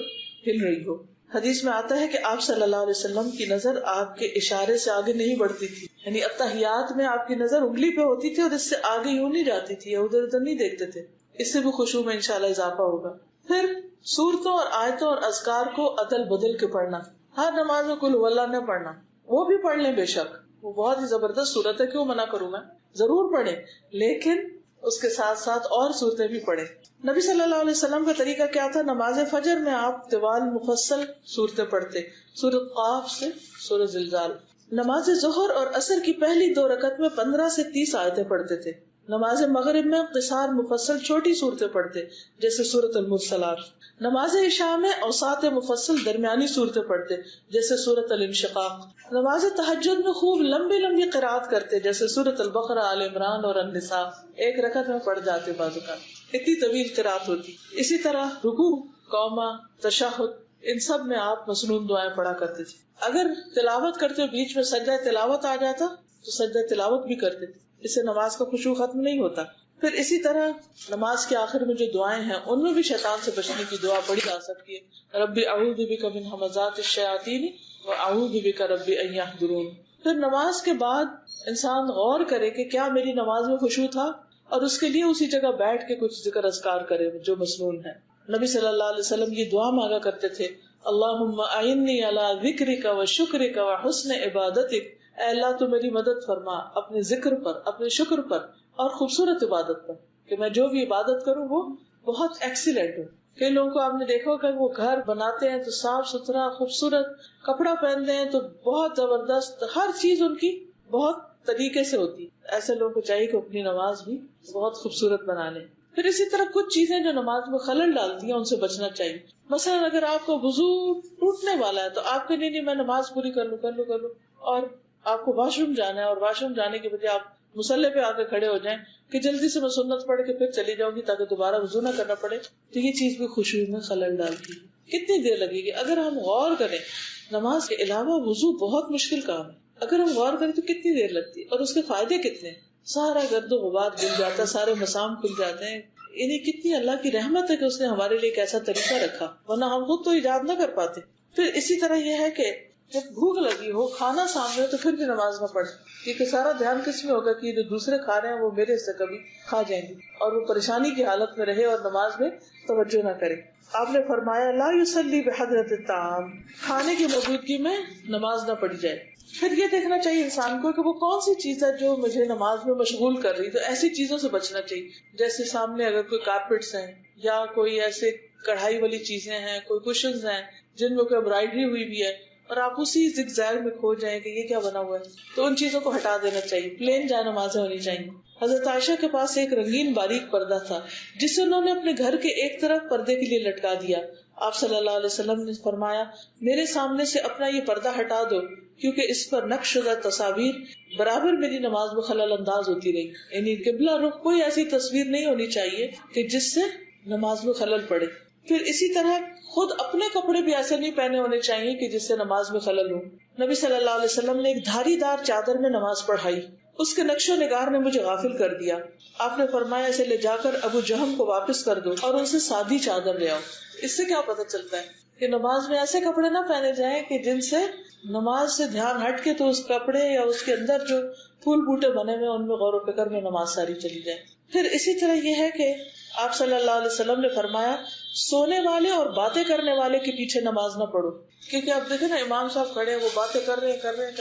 ہل رہی ہو. حدیث میں آتا ہے کہ آپ صلی اللہ علیہ وسلم کی نظر آپ کے اشارے سے آگے نہیں بڑھتی تھی، یعنی اتحیات میں آپ کی نظر انگلی پہ ہوتی تھی اور اس سے آگے یوں نہیں جاتی تھی یا ادھر ادھر نہیں دیکھتے تھے. اس سے بھی خشوع میں انشاءاللہ اضافہ ہوگا. پھر سورتوں اور آیتوں اور اذکار کو عدل بدل کے پڑھنا. ہر نماز میں قل واللہ نہ پڑھنا، وہ بھی پڑھ لیں بے شک، وہ بہت ہی زبردست صورت ہے، کیوں منع کروں میں، ضرور پڑھیں، لیکن اس کے ساتھ ساتھ اور صورتیں بھی پڑھیں. نبی صلی اللہ علیہ وسلم کا طریقہ کیا تھا؟ نماز فجر میں آپ طوال مفصل صورتیں پڑھتے، سورۃ قاف سے سورۃ زلزال. نماز ظہر اور عصر کی پہلی 2 رکعت میں 15 سے 30 آیتیں پڑھتے تھے. نماز مغرب میں قصار مفصل چھوٹی صورتیں پڑھتے جیسے سورۃ المرسلات. نماز عشاء میں اوساط مفصل درمیانی صورتیں پڑھتے جیسے سورۃ الانشقاق. نماز تہجد میں خوب لمبی لمبی قرات کرتے جیسے سورۃ البقرہ، آل عمران اور النساء. 1 رکعت میں پڑھ جاتے بعض اوقات، اتنی طویل قرات ہوتی. اسی طرح رکوع، قوما، تشہد، ان سب میں آپ مسنون دعائیں پڑھا کرتے تھے. اگر تلاوت کرتے بیچ میں سجدہ تلاوت آ جاتا تو سجدہ تلاوت بھی کرتے تھے، اس سے نماز کا خشوع ختم نہیں ہوتا. پھر اسی طرح نماز کے آخر میں جو دعائیں ہیں ان میں بھی شیطان سے بچنے کی دعا پڑھی جا سکتی ہے. ربی اعوذ بک من ہمزات الشیاطین واعوذ بک ربی ان یحضرون. پھر نماز کے بعد انسان غور کرے کہ کیا میری نماز میں خشوع تھا، اور اس کے لیے اسی جگہ بیٹھ کے کچھ ذکر اذکار کرے جو مسنون ہے. نبی صلی اللہ علیہ وسلم یہ دعا مانگا کرتے تھے، اللہم اعنی علی ذکرک و شکرک و حسن عبادتک. اے اللہ تو میری مدد فرما اپنے ذکر پر، اپنے شکر پر اور خوبصورت عبادت پر، کہ میں جو بھی عبادت کروں وہ بہت ایکسیلنٹ ہو. کئی لوگوں کو آپ نے دیکھا ہوگا کہ وہ گھر بناتے ہیں تو صاف ستھرا خوبصورت، کپڑا پہنتے ہیں تو بہت زبردست، ہر چیز ان کی بہت طریقے سے ہوتی. ایسے لوگوں کو چاہیے کہ اپنی نماز بھی بہت خوبصورت بنا لیں. پھر اسی طرح کچھ چیزیں جو نماز میں خلل ڈالتی ہیں ان سے بچنا چاہیے. مثلا اگر آپ کا وضو ٹوٹنے والا ہے تو آپ کے نہیں میں نماز پوری کر لوں اور آپ کو واش روم جانا ہے اور واش روم جانے کے بجائے آپ مصلی پہ آ کے کھڑے ہو جائیں کہ جلدی سے میں سنت پڑھ کے پھر چلی جاؤں گی تاکہ دوبارہ وضو نہ کرنا پڑے، تو یہ چیز بھی خشوع میں خلل ڈالتی ہے. کتنی دیر لگے گی؟ اگر ہم غور کریں نماز کے علاوہ وضو بہت مشکل کام ہے. اگر ہم غور کریں تو کتنی دیر لگتی ہے اور اس کے فائدے کتنے ہیں. سارا گرد و غبار دل جاتا ہے، سارے مسام کھل جاتے ہیں. یعنی کتنی اللہ کی رحمت ہے کہ اس نے ہمارے لیے ایک ایسا طریقہ رکھا، ورنہ ہم خود تو ایجاد نہ کر پاتے. پھر اسی طرح یہ ہے کہ جب بھوک لگی ہو، کھانا سامنے ہو، تو پھر بھی نماز نہ پڑھے، کیونکہ سارا دھیان کس میں ہوگا کہ جو دوسرے کھا رہے ہیں وہ میرے سے کبھی کھا جائیں گے، اور وہ پریشانی کی حالت میں رہے اور نماز میں توجہ نہ کرے. آپ نے فرمایا لا یصلی بحضرۃ الطعام، کھانے کی موجودگی میں نماز نہ پڑھی جائے. پھر یہ دیکھنا چاہیے انسان کو کہ وہ کون سی چیز ہے جو مجھے نماز میں مشغول کر رہی، تو ایسی چیزوں سے بچنا چاہیے. جیسے سامنے اگر کوئی کارپیٹس ہیں یا کوئی ایسے کڑھائی والی چیزیں ہیں، کوئی کوشنز ہیں جن میں کوئی امبرائڈری ہوئی بھی ہے اور آپ اسی زگ زیگ میں کھو جائیں کہ یہ کیا بنا ہوا ہے، تو ان چیزوں کو ہٹا دینا چاہیے. پلین جائے نمازیں ہونی چاہیے. حضرت عائشہ کے پاس ایک رنگین باریک پردہ تھا جسے انہوں نے اپنے گھر کے ایک طرف پردے کے لیے لٹکا دیا. آپ صلی اللہ علیہ وسلم نے فرمایا میرے سامنے سے اپنا یہ پردہ ہٹا دو، کیونکہ اس پر نقش شدہ تصاویر برابر میری نماز میں خلل انداز ہوتی رہی. یعنی قبلہ رخ کوئی ایسی تصویر نہیں ہونی چاہیے کہ جس سے نماز میں خلل پڑے. پھر اسی طرح خود اپنے کپڑے بھی ایسے نہیں پہنے ہونے چاہیے کہ جس سے نماز میں خلل ہو. نبی صلی اللہ علیہ وسلم نے ایک دھاری دار چادر میں نماز پڑھائی، اس کے نقش و نگار نے مجھے غافل کر دیا. آپ نے فرمایا اسے لے جا کر ابو جہم کو واپس کر دو اور ان سے سادی چادر لے آؤ. اس سے کیا پتہ چلتا ہے کہ نماز میں ایسے کپڑے نہ پہنے جائیں کہ جن سے نماز سے دھیان ہٹ کے تو اس کپڑے یا اس کے اندر جو پھول بوٹے بنے ہوئے ان میں غور و فکر میں نماز ساری چلی جائے. پھر اسی طرح یہ ہے کہ آپ صلی اللہ علیہ وسلم نے فرمایا سونے والے اور باتیں کرنے والے کے پیچھے نماز نہ پڑھو. کیونکہ آپ دیکھیں نا امام صاحب کھڑے ہیں، وہ باتیں کر رہے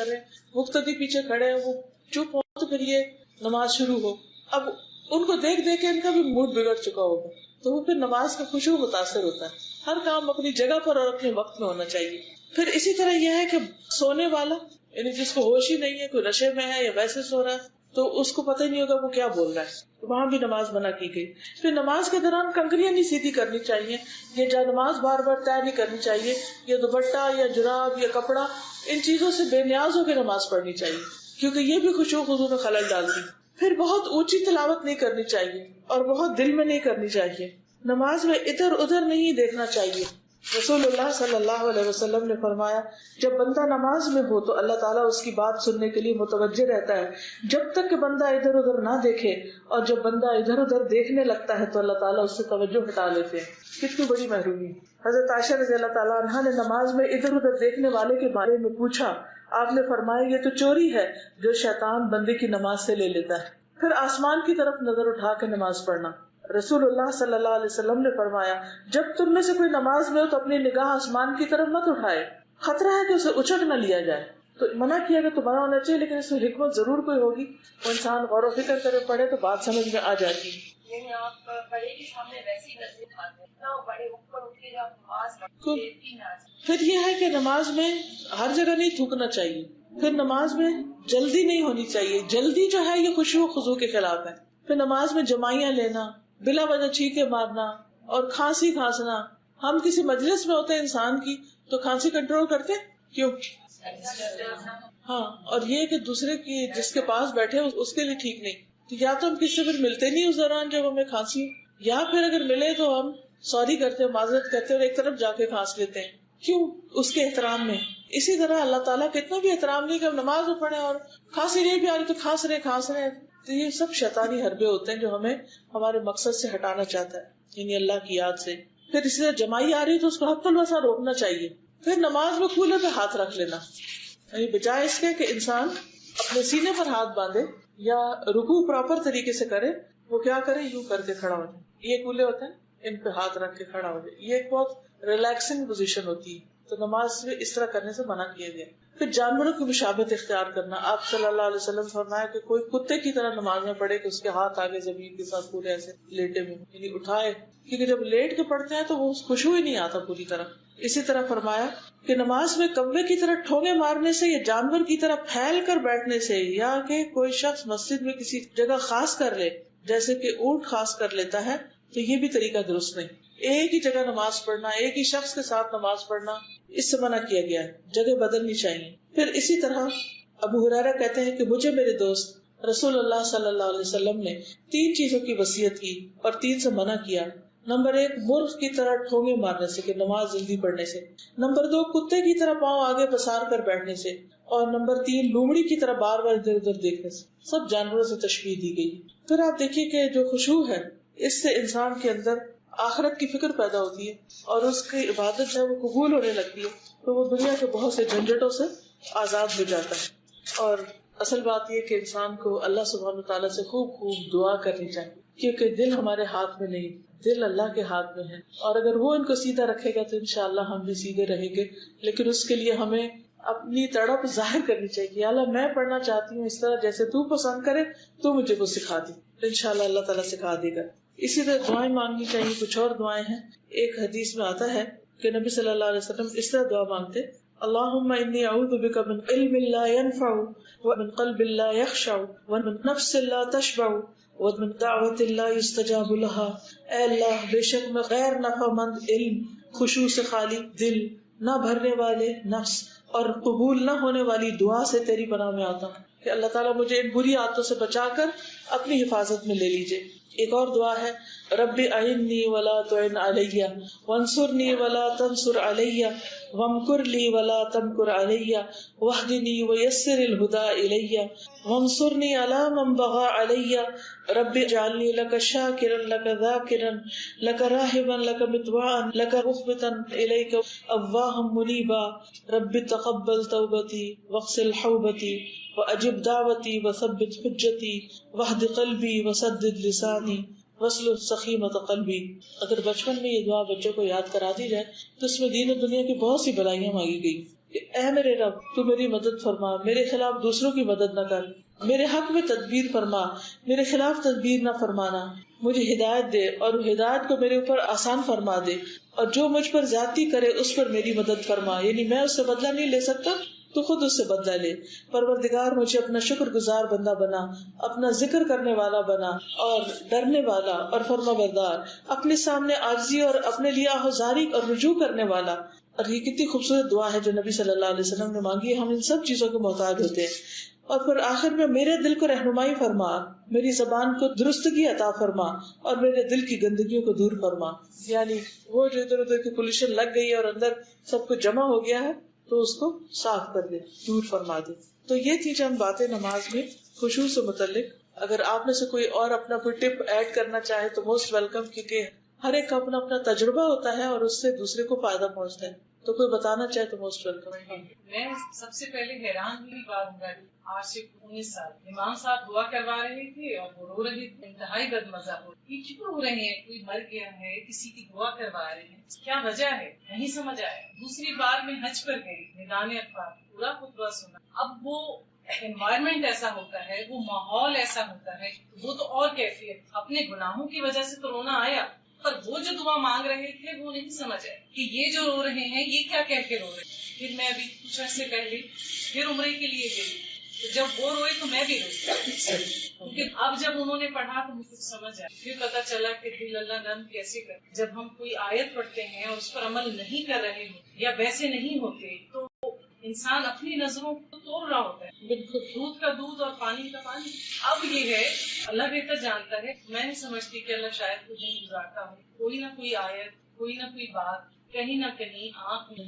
ہیں، مقتدی پیچھے کھڑے ہیں، وہ چپ ہو تو پھر یہ نماز شروع ہو. اب ان کو دیکھ دیکھ کے ان کا بھی موڈ بگڑ چکا ہوگا، تو وہ پھر نماز کا خشوع متاثر ہوتا ہے. ہر کام اپنی جگہ پر اور اپنے وقت میں ہونا چاہیے. پھر اسی طرح یہ ہے کہ سونے والا یعنی جس کو ہوش ہی نہیں ہے، کوئی نشے میں ہے یا ویسے سو رہا ہے تو اس کو پتہ ہی نہیں ہوگا وہ کیا بول رہا ہے، وہاں بھی نماز منع کی گئی. پھر نماز کے دوران کنکریاں نہیں سیدھی کرنی چاہیے، یہ جا نماز بار بار طے نہیں کرنی چاہیے، یا دوپٹہ یا جراب یا کپڑا ان چیزوں سے بے نیاز ہو کے نماز پڑھنی چاہیے، کیونکہ یہ بھی خشوع و خضوع میں خلل ڈالتی. پھر بہت اونچی تلاوت نہیں کرنی چاہیے اور بہت دل میں نہیں کرنی چاہیے. نماز میں ادھر ادھر نہیں دیکھنا چاہیے. رسول اللہ صلی اللہ علیہ وسلم نے فرمایا جب بندہ نماز میں ہو تو اللہ تعالیٰ اس کی بات سننے کے لیے متوجہ رہتا ہے جب تک کہ بندہ ادھر ادھر نہ دیکھے، اور جب بندہ ادھر ادھر دیکھنے لگتا ہے تو اللہ تعالیٰ اس سے توجہ ہٹا لیتے ہیں. کتنی بڑی محرومی. حضرت عائشہ رضی اللہ تعالیٰ عنہا نے نماز میں ادھر ادھر دیکھنے والے کے بارے میں پوچھا. آپ نے فرمایا یہ تو چوری ہے جو شیطان بندے کی نماز سے لے لیتا ہے. پھر آسمان کی طرف نظر اٹھا کے نماز پڑھنا. رسول اللہ صلی اللہ علیہ وسلم نے فرمایا جب تم میں سے کوئی نماز میں ہو تو اپنی نگاہ آسمان کی طرف مت اٹھائے، خطرہ ہے کہ اسے اچک نہ لیا جائے. تو منع کیا گیا تو منع ہونا چاہیے، لیکن اس میں حکمت ضرور کوئی ہوگی، وہ انسان غور و فکر کرے پڑھے تو بات سمجھ میں آ جاتی ہے. یعنی آپ بڑے کے سامنے ویسی نظر کھاتے ہیں نہ، بڑے اوپر اٹھ کے جب نماز پڑھتے ہیں. پھر یہ ہے کہ نماز میں ہر جگہ نہیں تھوکنا چاہیے. پھر نماز میں جلدی نہیں ہونی چاہیے. جلدی جو ہے یہ خشوع و خضوع کے خلاف ہے. پھر نماز میں جمائیاں لینا، بلا وجہ چھینکے مارنا اور کھانسی کھانسنا. ہم کسی مجلس میں ہوتے ہیں انسان کی تو کھانسی کنٹرول کرتے کیوں؟ ہاں، اور یہ کہ دوسرے کی جس کے پاس بیٹھے اس کے لیے ٹھیک نہیں. یا تو ہم کسی سے پھر ملتے نہیں اس دوران جب ہمیں کھانسی ہو، یا پھر اگر ملے تو ہم سوری کرتے ہیں، معذرت کرتے ہیں اور ایک طرف جا کے کھانس لیتے ہیں. کیوں؟ اس کے احترام میں. اسی طرح اللہ تعالیٰ کا اتنا بھی احترام نہیں کہ ہم نماز میں پڑھیں اور کھانسی نہیں بھی آ رہی تو کھانس رہے. تو یہ سب شیطانی حربے ہوتے ہیں جو ہمیں ہمارے مقصد سے ہٹانا چاہتا ہے، یعنی اللہ کی یاد سے. پھر اسی طرح جمائی آ رہی تو اس کو حق الوسع روکنا چاہیے. پھر نماز میں کولے پہ ہاتھ رکھ لینا، یعنی بجائے اس کے کہ انسان اپنے سینے پر ہاتھ باندھے یا رکوع پراپر طریقے سے کرے، وہ کیا کرے، یوں کر کے کھڑا ہو جائے. یہ کولے ہوتے ہیں، ان پہ ہاتھ رکھ کے کھڑا ہو جائے. یہ ایک بہت ریلیکسنگ پوزیشن ہوتی ہے، تو نماز میں اس طرح کرنے سے منع کیا گیا. پھر جانوروں کی مشابہت اختیار کرنا. آپ صلی اللہ علیہ وسلم فرمایا کہ کوئی کتے کی طرح نماز میں پڑھے کہ اس کے ہاتھ آگے زمین کے ساتھ پورے ایسے لیٹے ہوئے، یعنی اٹھائے، کیونکہ جب لیٹ کے پڑھتے ہیں تو وہ خشوع ہی نہیں آتا پوری طرح. اسی طرح فرمایا کہ نماز میں کوے کی طرح ٹھونگے مارنے سے یا جانور کی طرح پھیل کر بیٹھنے سے، یا کہ کوئی شخص مسجد میں کسی جگہ خاص کر لے جیسے کہ اونٹ خاص کر لیتا ہے، تو یہ بھی طریقہ درست نہیں. ایک ہی جگہ نماز پڑھنا، ایک ہی شخص کے ساتھ نماز پڑھنا، اس سے منع کیا گیا ہے. جگہ بدلنی چاہیے. پھر اسی طرح ابو ہریرہ کہتے ہیں کہ مجھے میرے دوست رسول اللہ صلی اللہ علیہ وسلم نے 3 چیزوں کی وصیت کی اور 3 سے منع کیا. نمبر 1 مرغ کی طرح ٹھونگے مارنے سے کہ نماز جلدی پڑھنے سے. نمبر 2 کتے کی طرح پاؤں آگے پسار کر بیٹھنے سے. اور نمبر 3 لومڑی کی طرح بار بار ادھر ادھر دیکھنے سے. سب جانوروں سے تشبیہ دی گئی. پھر آپ دیکھیے کہ جو خشوع ہے اس سے انسان کے اندر آخرت کی فکر پیدا ہوتی ہے اور اس کی عبادت جو ہے وہ قبول ہونے لگتی ہے، تو وہ دنیا کے بہت سے جھنجھٹوں سے آزاد ہو جاتا ہے. اور اصل بات یہ کہ انسان کو اللہ سبحانہ تعالیٰ سے خوب خوب دعا کرنی چاہیے، کیونکہ دل ہمارے ہاتھ میں نہیں، دل اللہ کے ہاتھ میں ہے. اور اگر وہ ان کو سیدھا رکھے گا تو انشاءاللہ ہم بھی سیدھے رہیں گے. لیکن اس کے لیے ہمیں اپنی تڑپ ظاہر کرنی چاہیے کہ اللہ میں پڑھنا چاہتی ہوں اس طرح جیسے تو پسند کرے، تو مجھے وہ سکھا دی. انشاءاللہ اللہ تعالیٰ سکھا دے گا. اسی طرح دعائیں مانگنی چاہیے. کچھ اور دعائیں ہیں. ایک حدیث میں آتا ہے کہ نبی صلی اللہ علیہ وسلم اس طرح دعا مانگتے: اللہم انی اعوذ بک من علم لا ينفع ومن قلب لا يخشع ومن نفس لا تشبع ومن دعوت لا يستجاب لها. اے اللہ، بے شک میں غیر نفع مند علم، خشوع سے خالی دل، نہ بھرنے والے نفس اور قبول نہ ہونے والی دعا سے تیری پناہ میں آتا ہوں کہ اللہ تعالیٰ مجھے ان بری عادتوں سے بچا کر اپنی حفاظت میں لے لیجئے. ایک اور دعا ہے: رب اعنی ولا تعن علی وانصرنی ولا تنصر علی وامکر لی ولا تمکر علی واہدنی ویسر الہدی الی وانصرنی علی من بغى علی رب اجعلنی لک شاکرا لک ذاکرا لک راہبا لک مطواعا لک مخبتا الیک اواہا منیبا رب تقبل توبتی واغسل حوبتی وأجب دعوتی وثبت حجتی واہد قلبی وسدد لسانی واسلل سخیمۃ قلبی. اگر بچپن میں یہ دعا بچوں کو یاد کرا دی جائے تو اس میں دین و دنیا کی بہت سی بلائیاں مانگی گئی کہ اے میرے رب، تو میری مدد فرما، میرے خلاف دوسروں کی مدد نہ کر، میرے حق میں تدبیر فرما، میرے خلاف تدبیر نہ فرمانا، مجھے ہدایت دے اور ہدایت کو میرے اوپر آسان فرما دے، اور جو مجھ پر زیادتی کرے اس پر میری مدد فرما. یعنی میں اس سے بدلہ نہیں لے سکتا، تو خود اس سے بدلہ لے. پروردگار مجھے اپنا شکر گزار بندہ بنا، اپنا ذکر کرنے والا بنا اور ڈرنے والا اور فرما بردار، اپنے سامنے عاجزی اور اپنے لیے آہذاری اور رجوع کرنے والا. اور یہ کتنی خوبصورت دعا ہے جو نبی صلی اللہ علیہ وسلم نے مانگی ہے. ہم ان سب چیزوں کے محتاج ہوتے ہیں. اور پھر آخر میں میرے دل کو رہنمائی فرما، میری زبان کو درستگی عطا فرما اور میرے دل کی گندگیوں کو دور فرما. یعنی وہ جو ادھر ادھر کی پولیشن لگ گئی ہے اور اندر سب کچھ جمع ہو گیا ہے تو اس کو صاف کر دے، دور فرما دے. تو یہ تھی چند باتیں نماز میں خشوع سے متعلق. اگر آپ میں سے کوئی اور اپنا کوئی ٹپ ایڈ کرنا چاہے تو موسٹ ویلکم، کیونکہ ہر ایک کا اپنا اپنا تجربہ ہوتا ہے اور اس سے دوسرے کو فائدہ پہنچتا ہے. تو کوئی بتانا چاہے تو موسٹ ویلکم. میں سب سے پہلے حیران ہوئی بات، آج سے 19 سال امام صاحب دعا کروا رہے تھے اور وہ رو رہے تھے، انتہائی بد مزہ ہو. یہ کیوں رو رہے ہیں؟ کوئی مر گیا ہے، کسی کی دعا کروا رہے ہیں، کیا وجہ ہے؟ نہیں سمجھ آیا. دوسری بار میں حج پر گئی، میدان عرفات پورا خطبہ سنا. اب وہ انوائرمنٹ ایسا ہوتا ہے، وہ ماحول ایسا ہوتا ہے، وہ تو اور کیفیت. اپنے گناہوں کی وجہ سے تو رونا آیا، پر وہ جو دعا مانگ رہے تھے وہ نہیں سمجھ آئے کہ یہ جو رو رہے ہیں یہ کیا کہہ کے رو رہے ہیں. پھر میں ابھی کچھ عرصے پہلے پھر عمرے کے لیے گئی، تو جب وہ روئے تو میں بھی روئی، کیونکہ اب جب انہوں نے پڑھا تو مجھے سمجھ آیا. پھر پتا چلا کہ دل اللہ نرم کیسے کر. جب ہم کوئی آیت پڑھتے ہیں اور اس پر عمل نہیں کر رہے ہوں یا ویسے نہیں ہوتے تو انسان اپنی نظروں کو توڑ رہا ہوتا ہے. بالکل دودھ کا دودھ اور پانی کا پانی. اب یہ ہے اللہ بہتر جانتا ہے. میں نہیں سمجھتی کہ اللہ شاید کچھ نہیں گزارتا ہوں، کوئی نہ کوئی آیت، کوئی نہ کوئی بات، کہیں نہ کہیں آنکھ میں.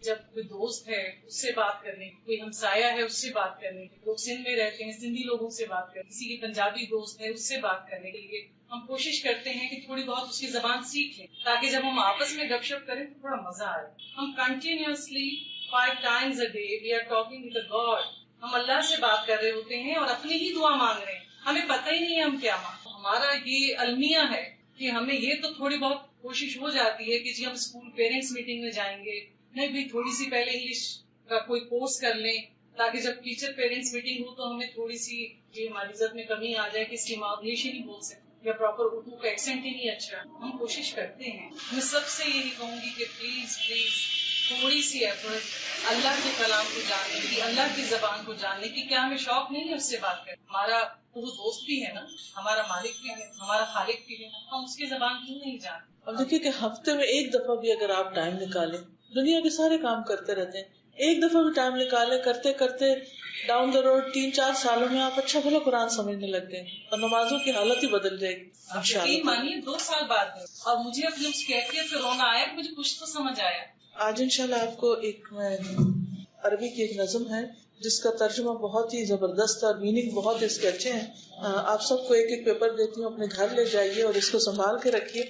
جب کوئی دوست ہے اس سے بات کرنے، کوئی ہمسایہ ہے اس سے بات کرنے، لوگ سندھ میں رہتے ہیں سندھی لوگوں سے بات کرنے، کسی کی پنجابی دوست ہے اس سے بات کرنے کے لیے ہم کوشش کرتے ہیں کہ تھوڑی بہت اس کی زبان سیکھ لیں تاکہ جب ہم آپس میں گپ شپ کریں تو تھوڑا مزہ آئے. ہم continuously 5 times a day we are talking with the God. ہم اللہ سے بات کر رہے ہوتے ہیں اور اپنی ہی دعا مانگ رہے ہیں، ہمیں پتہ ہی نہیں ہے ہم کیا مانگ. ہمارا یہ المیہ ہے کہ ہمیں یہ تو تھوڑی بہت کوشش ہو جاتی ہے کہ جی ہم اسکول پیرنٹس میٹنگ میں جائیں گے، نہیں بھی تھوڑی سی پہلے انگلش کا کوئی کورس کر لیں تاکہ جب ٹیچر پیرنٹس میٹنگ ہو تو ہمیں تھوڑی سی جی ہماری عزت میں کمی آ جائے کہ اس کی ماں انگلش ہی نہیں بول سکتی یا پراپر اردو کا ایکسنٹ ہی نہیں اچھا. ہم کوشش کرتے ہیں. میں سب سے یہی کہوں گی کہ پلیز تھوڑی سی ایفرٹ اللہ کے کلام کو جاننے کی، اللہ کی زبان کو جاننے کی. کیا ہمیں شوق نہیں ہے اس سے بات کریں؟ ہمارا وہ دوست بھی ہے نا، ہمارا مالک بھی ہے، ہمارا خالق بھی ہے، ہم اس کی زبان کیوں نہیں جانتے؟ اب دیکھیے کہ ہفتے میں ایک دفعہ بھی اگر آپ ٹائم نکالیں، دنیا کے سارے کام کرتے رہتے ہیں، ایک دفعہ بھی ٹائم نکالیں، کرتے کرتے ڈاؤن دا روڈ 3-4 سالوں میں آپ اچھا بھلا قرآن سمجھنے لگ گئے اور نمازوں کی حالت ہی بدل جائے گی. یقین مانیے 2 سال بعد ہے اور مجھے اپنی اس کیفیت سے رونا آیا، مجھے کچھ تو سمجھ آیا. آج انشاءاللہ آپ کو ایک عربی کی ایک نظم ہے جس کا ترجمہ بہت ہی زبردست اور میننگ بہت اس کے اچھے ہیں. آپ سب کو ایک ایک پیپر دیتی ہوں، اپنے گھر لے جائیے اور اس کو سنبھال کے رکھیے،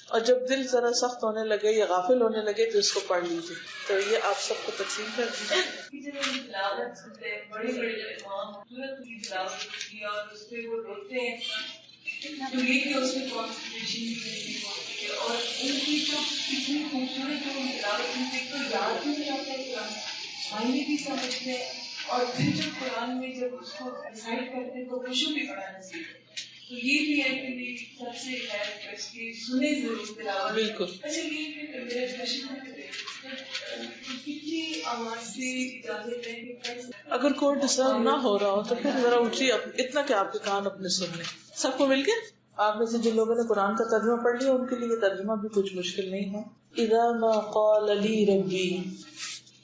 اور جب دل ذرا سخت ہونے لگے یا غافل ہونے لگے تو اس کو پڑھ لیجیے. تو یہ آپ سب کو تقسیم کر دیجیے. بڑے بڑے اور اس پہ وہ روتے ہیں تو یہ کہ اس میں کانسنٹریشن بھی اور ان کی جو اتنی خوبصورت جو تلاوت ان سے تو یاد بھی نہیں آتا قرآن، معنی بھی سمجھتے ہیں اور پھر جب قرآن میں جب اس کو ڈسائڈ کرتے ہیں تو خوشو بھی بڑا نصیب ہے. تو یہ بھی ہے کہ میری سب سے ہے اس کی سنے ضرور تلاوت. بالکل. اچھا یہ کہ میرا کوشچن کتنی آواز سے اجازت ہے کہ اگر کوئی ڈسٹرب نہ ہو رہا ہو تو پھر ذرا اونچی، اتنا کہ آپ کے کان اپنے سن لیں. سب کو مل کے آپ میں سے جن لوگوں نے قرآن کا ترجمہ پڑھ لیا ان کے لیے ترجمہ بھی کچھ مشکل نہیں ہے. اذا ما قال لی ربی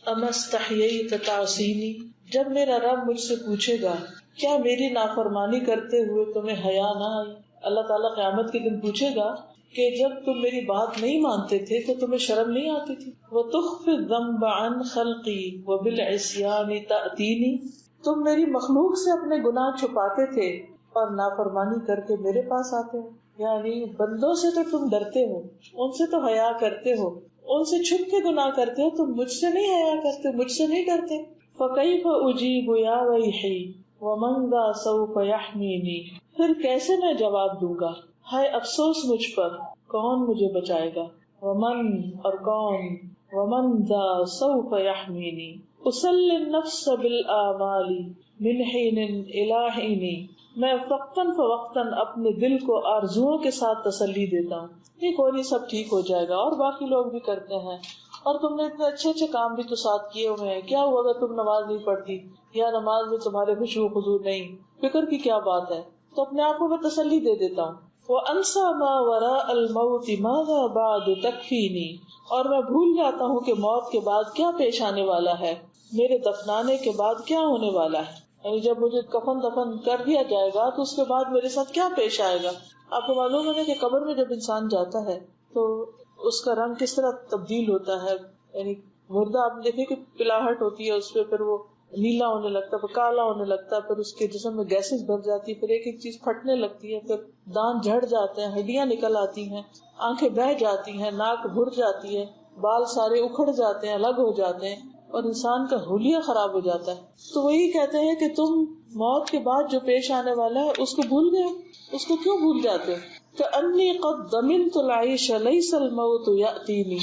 اما استحییت تعصینی، جب میرا رب مجھ سے پوچھے گا کیا میری نافرمانی کرتے ہوئے تمہیں حیا نہ آئی. اللہ تعالیٰ قیامت کے دن پوچھے گا کہ جب تم میری بات نہیں مانتے تھے تو تمہیں شرم نہیں آتی تھی. وَتُخْفِ الذَّنبَ عَنْ خَلْقِي وَبِالْعِصْيَانِ تَأْتِينِي، تم میری مخلوق سے اپنے گناہ چھپاتے تھے اور نافرمانی کر کے میرے پاس آتے ہو. یعنی بندوں سے تو تم ڈرتے ہو، ان سے تو حیا کرتے ہو، ان سے چھپ کے گناہ کرتے ہو، تم مجھ سے نہیں حیا کرتے، مجھ سے نہیں ڈرتے. فَكَيْفَ أُجِيبُ يَا وَيْحِي وَمَنْ ذَا سَوْفَ يَحْمِينِي، پھر کیسے میں جواب دوں گا، ہائے افسوس مجھ پر، کون مجھے بچائے گا. ومن، اور کون، ومن ذا سوف یحمینی. اسلی النفس بالآمال من حین الی حین، میں وقتاً فوقتاً اپنے دل کو آرزوؤں کے ساتھ تسلی دیتا ہوں. یہ کوئی نہیں، سب ٹھیک ہو جائے گا، اور باقی لوگ بھی کرتے ہیں، اور تم نے اتنے اچھے اچھے کام بھی تو ساتھ کیے ہوئے ہیں، کیا ہوا اگر تم نماز نہیں پڑھتی یا نماز میں تمہارے خشوع و خضوع نہیں، فکر کی کیا بات ہے. تو اپنے آپ کو میں تسلی دے دیتا ہوں. وَأَنْسَى مَا وَرَاءَ الْمَوْتِ مَاذَا بَعْدُ تَكْفِينِي، اور میں بھول جاتا ہوں کہ موت کے بعد کیا پیش آنے والا ہے، میرے دفنانے کے بعد کیا ہونے والا ہے. یعنی جب مجھے کفن دفن کر دیا جائے گا تو اس کے بعد میرے ساتھ کیا پیش آئے گا. آپ کو معلوم ہے کہ قبر میں جب انسان جاتا ہے تو اس کا رنگ کس طرح تبدیل ہوتا ہے. یعنی مردہ آپ دیکھیں کہ پلاہٹ ہوتی ہے اس پہ، پھر وہ نیلا ہونے لگتا ہے، پھر کالا ہونے لگتا ہے، پھر اس کے جسم میں گیسز بھر جاتی ہے، پھر ایک ایک چیز پھٹنے لگتی ہے، پھر دانت جھڑ جاتے ہیں، ہڈیاں نکل آتی ہیں، آنکھیں بہہ جاتی ہیں، ناک بھر جاتی ہے. بال سارے اکھڑ جاتے ہیں، الگ ہو جاتے ہیں، اور انسان کا حلیہ خراب ہو جاتا ہے. تو وہی کہتے ہیں کہ تم موت کے بعد جو پیش آنے والا ہے اس کو بھول گئے، اس کو کیوں بھول جاتے ہو؟ کأنی قد ضمنت العیش لیس الموت یأتینی،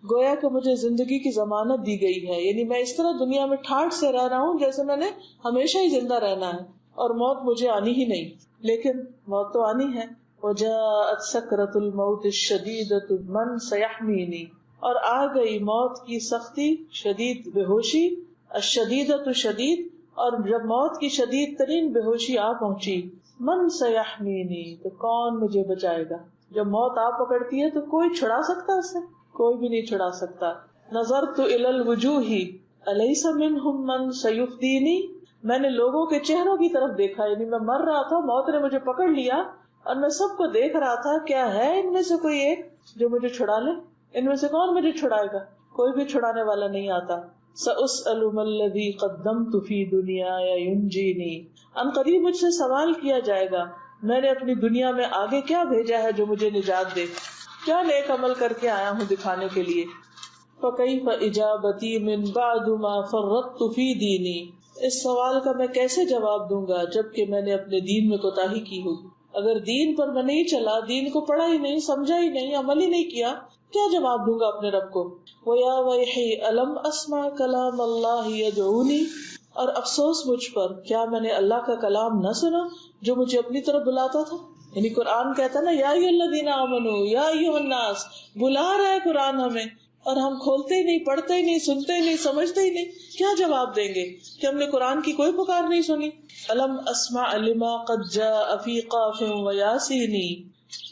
گویا کہ مجھے زندگی کی ضمانت دی گئی ہے، یعنی میں اس طرح دنیا میں ٹھاٹھ سے رہ رہا ہوں جیسے میں نے ہمیشہ ہی زندہ رہنا ہے، اور موت مجھے آنی ہی نہیں. لیکن موت تو آنی ہے. وجاءت سکرۃ الموت الشدیدۃ من سیحمینی، اور آ گئی موت کی سختی، شدید بے ہوشی، الشدیدۃ شدید، اور جب موت کی شدید ترین بے ہوشی آ پہنچی، من سیحمینی، تو کون مجھے بچائے گا؟ جب موت آ پکڑتی ہے تو کوئی چھڑا سکتا اسے؟ کوئی بھی نہیں چھڑا سکتا. نظرت الی الوجوہ الیس منہم من سیفدینی، میں نے لوگوں کے چہروں کی طرف دیکھا، یعنی میں مر رہا تھا، موت نے مجھے پکڑ لیا اور میں سب کو دیکھ رہا تھا، کیا ہے ان میں سے کوئی ایک جو مجھے چھڑا لے؟ ان میں سے کون مجھے چھڑائے گا؟ کوئی بھی چھڑانے والا نہیں آتا. سأسأل ما الذی قدمت فی دنیایا ینجینی، ان قریب مجھ سے سوال کیا جائے گا میں نے اپنی دنیا میں آگے کیا بھیجا ہے جو مجھے نجات دے، کیا نیک عمل کر کے آیا ہوں دکھانے کے لیے. فکیف اجابتی من بعد ما فرطت فی دینی، اس سوال کا میں کیسے جواب دوں گا جبکہ میں نے اپنے دین میں کوتاہی کی ہوگی. اگر دین پر میں نہیں چلا، دین کو پڑھا ہی نہیں، سمجھا ہی نہیں، عمل ہی نہیں کیا، کیا جواب دوں گا اپنے رب کو. وَيَا وَيْحِي أَلَمْ أَسْمَعْ كَلَامَ اللَّهِ يَدْعُونِي، اور افسوس مجھ پر، کیا میں نے اللہ کا کلام نہ سنا جو مجھے اپنی طرف بلاتا تھا. یعنی قرآن کہتا نا یا ایھا الذین آمنوا یا ایھا الناس، بلا رہا ہے قرآن ہمیں، اور ہم کھولتے ہی نہیں، پڑھتے ہی نہیں، سنتے ہی نہیں، سمجھتے ہی نہیں. کیا جواب دیں گے کہ ہم نے قرآن کی کوئی پکار نہیں سنی. الم اسمع لما قد جاء فی قاف و یاسین،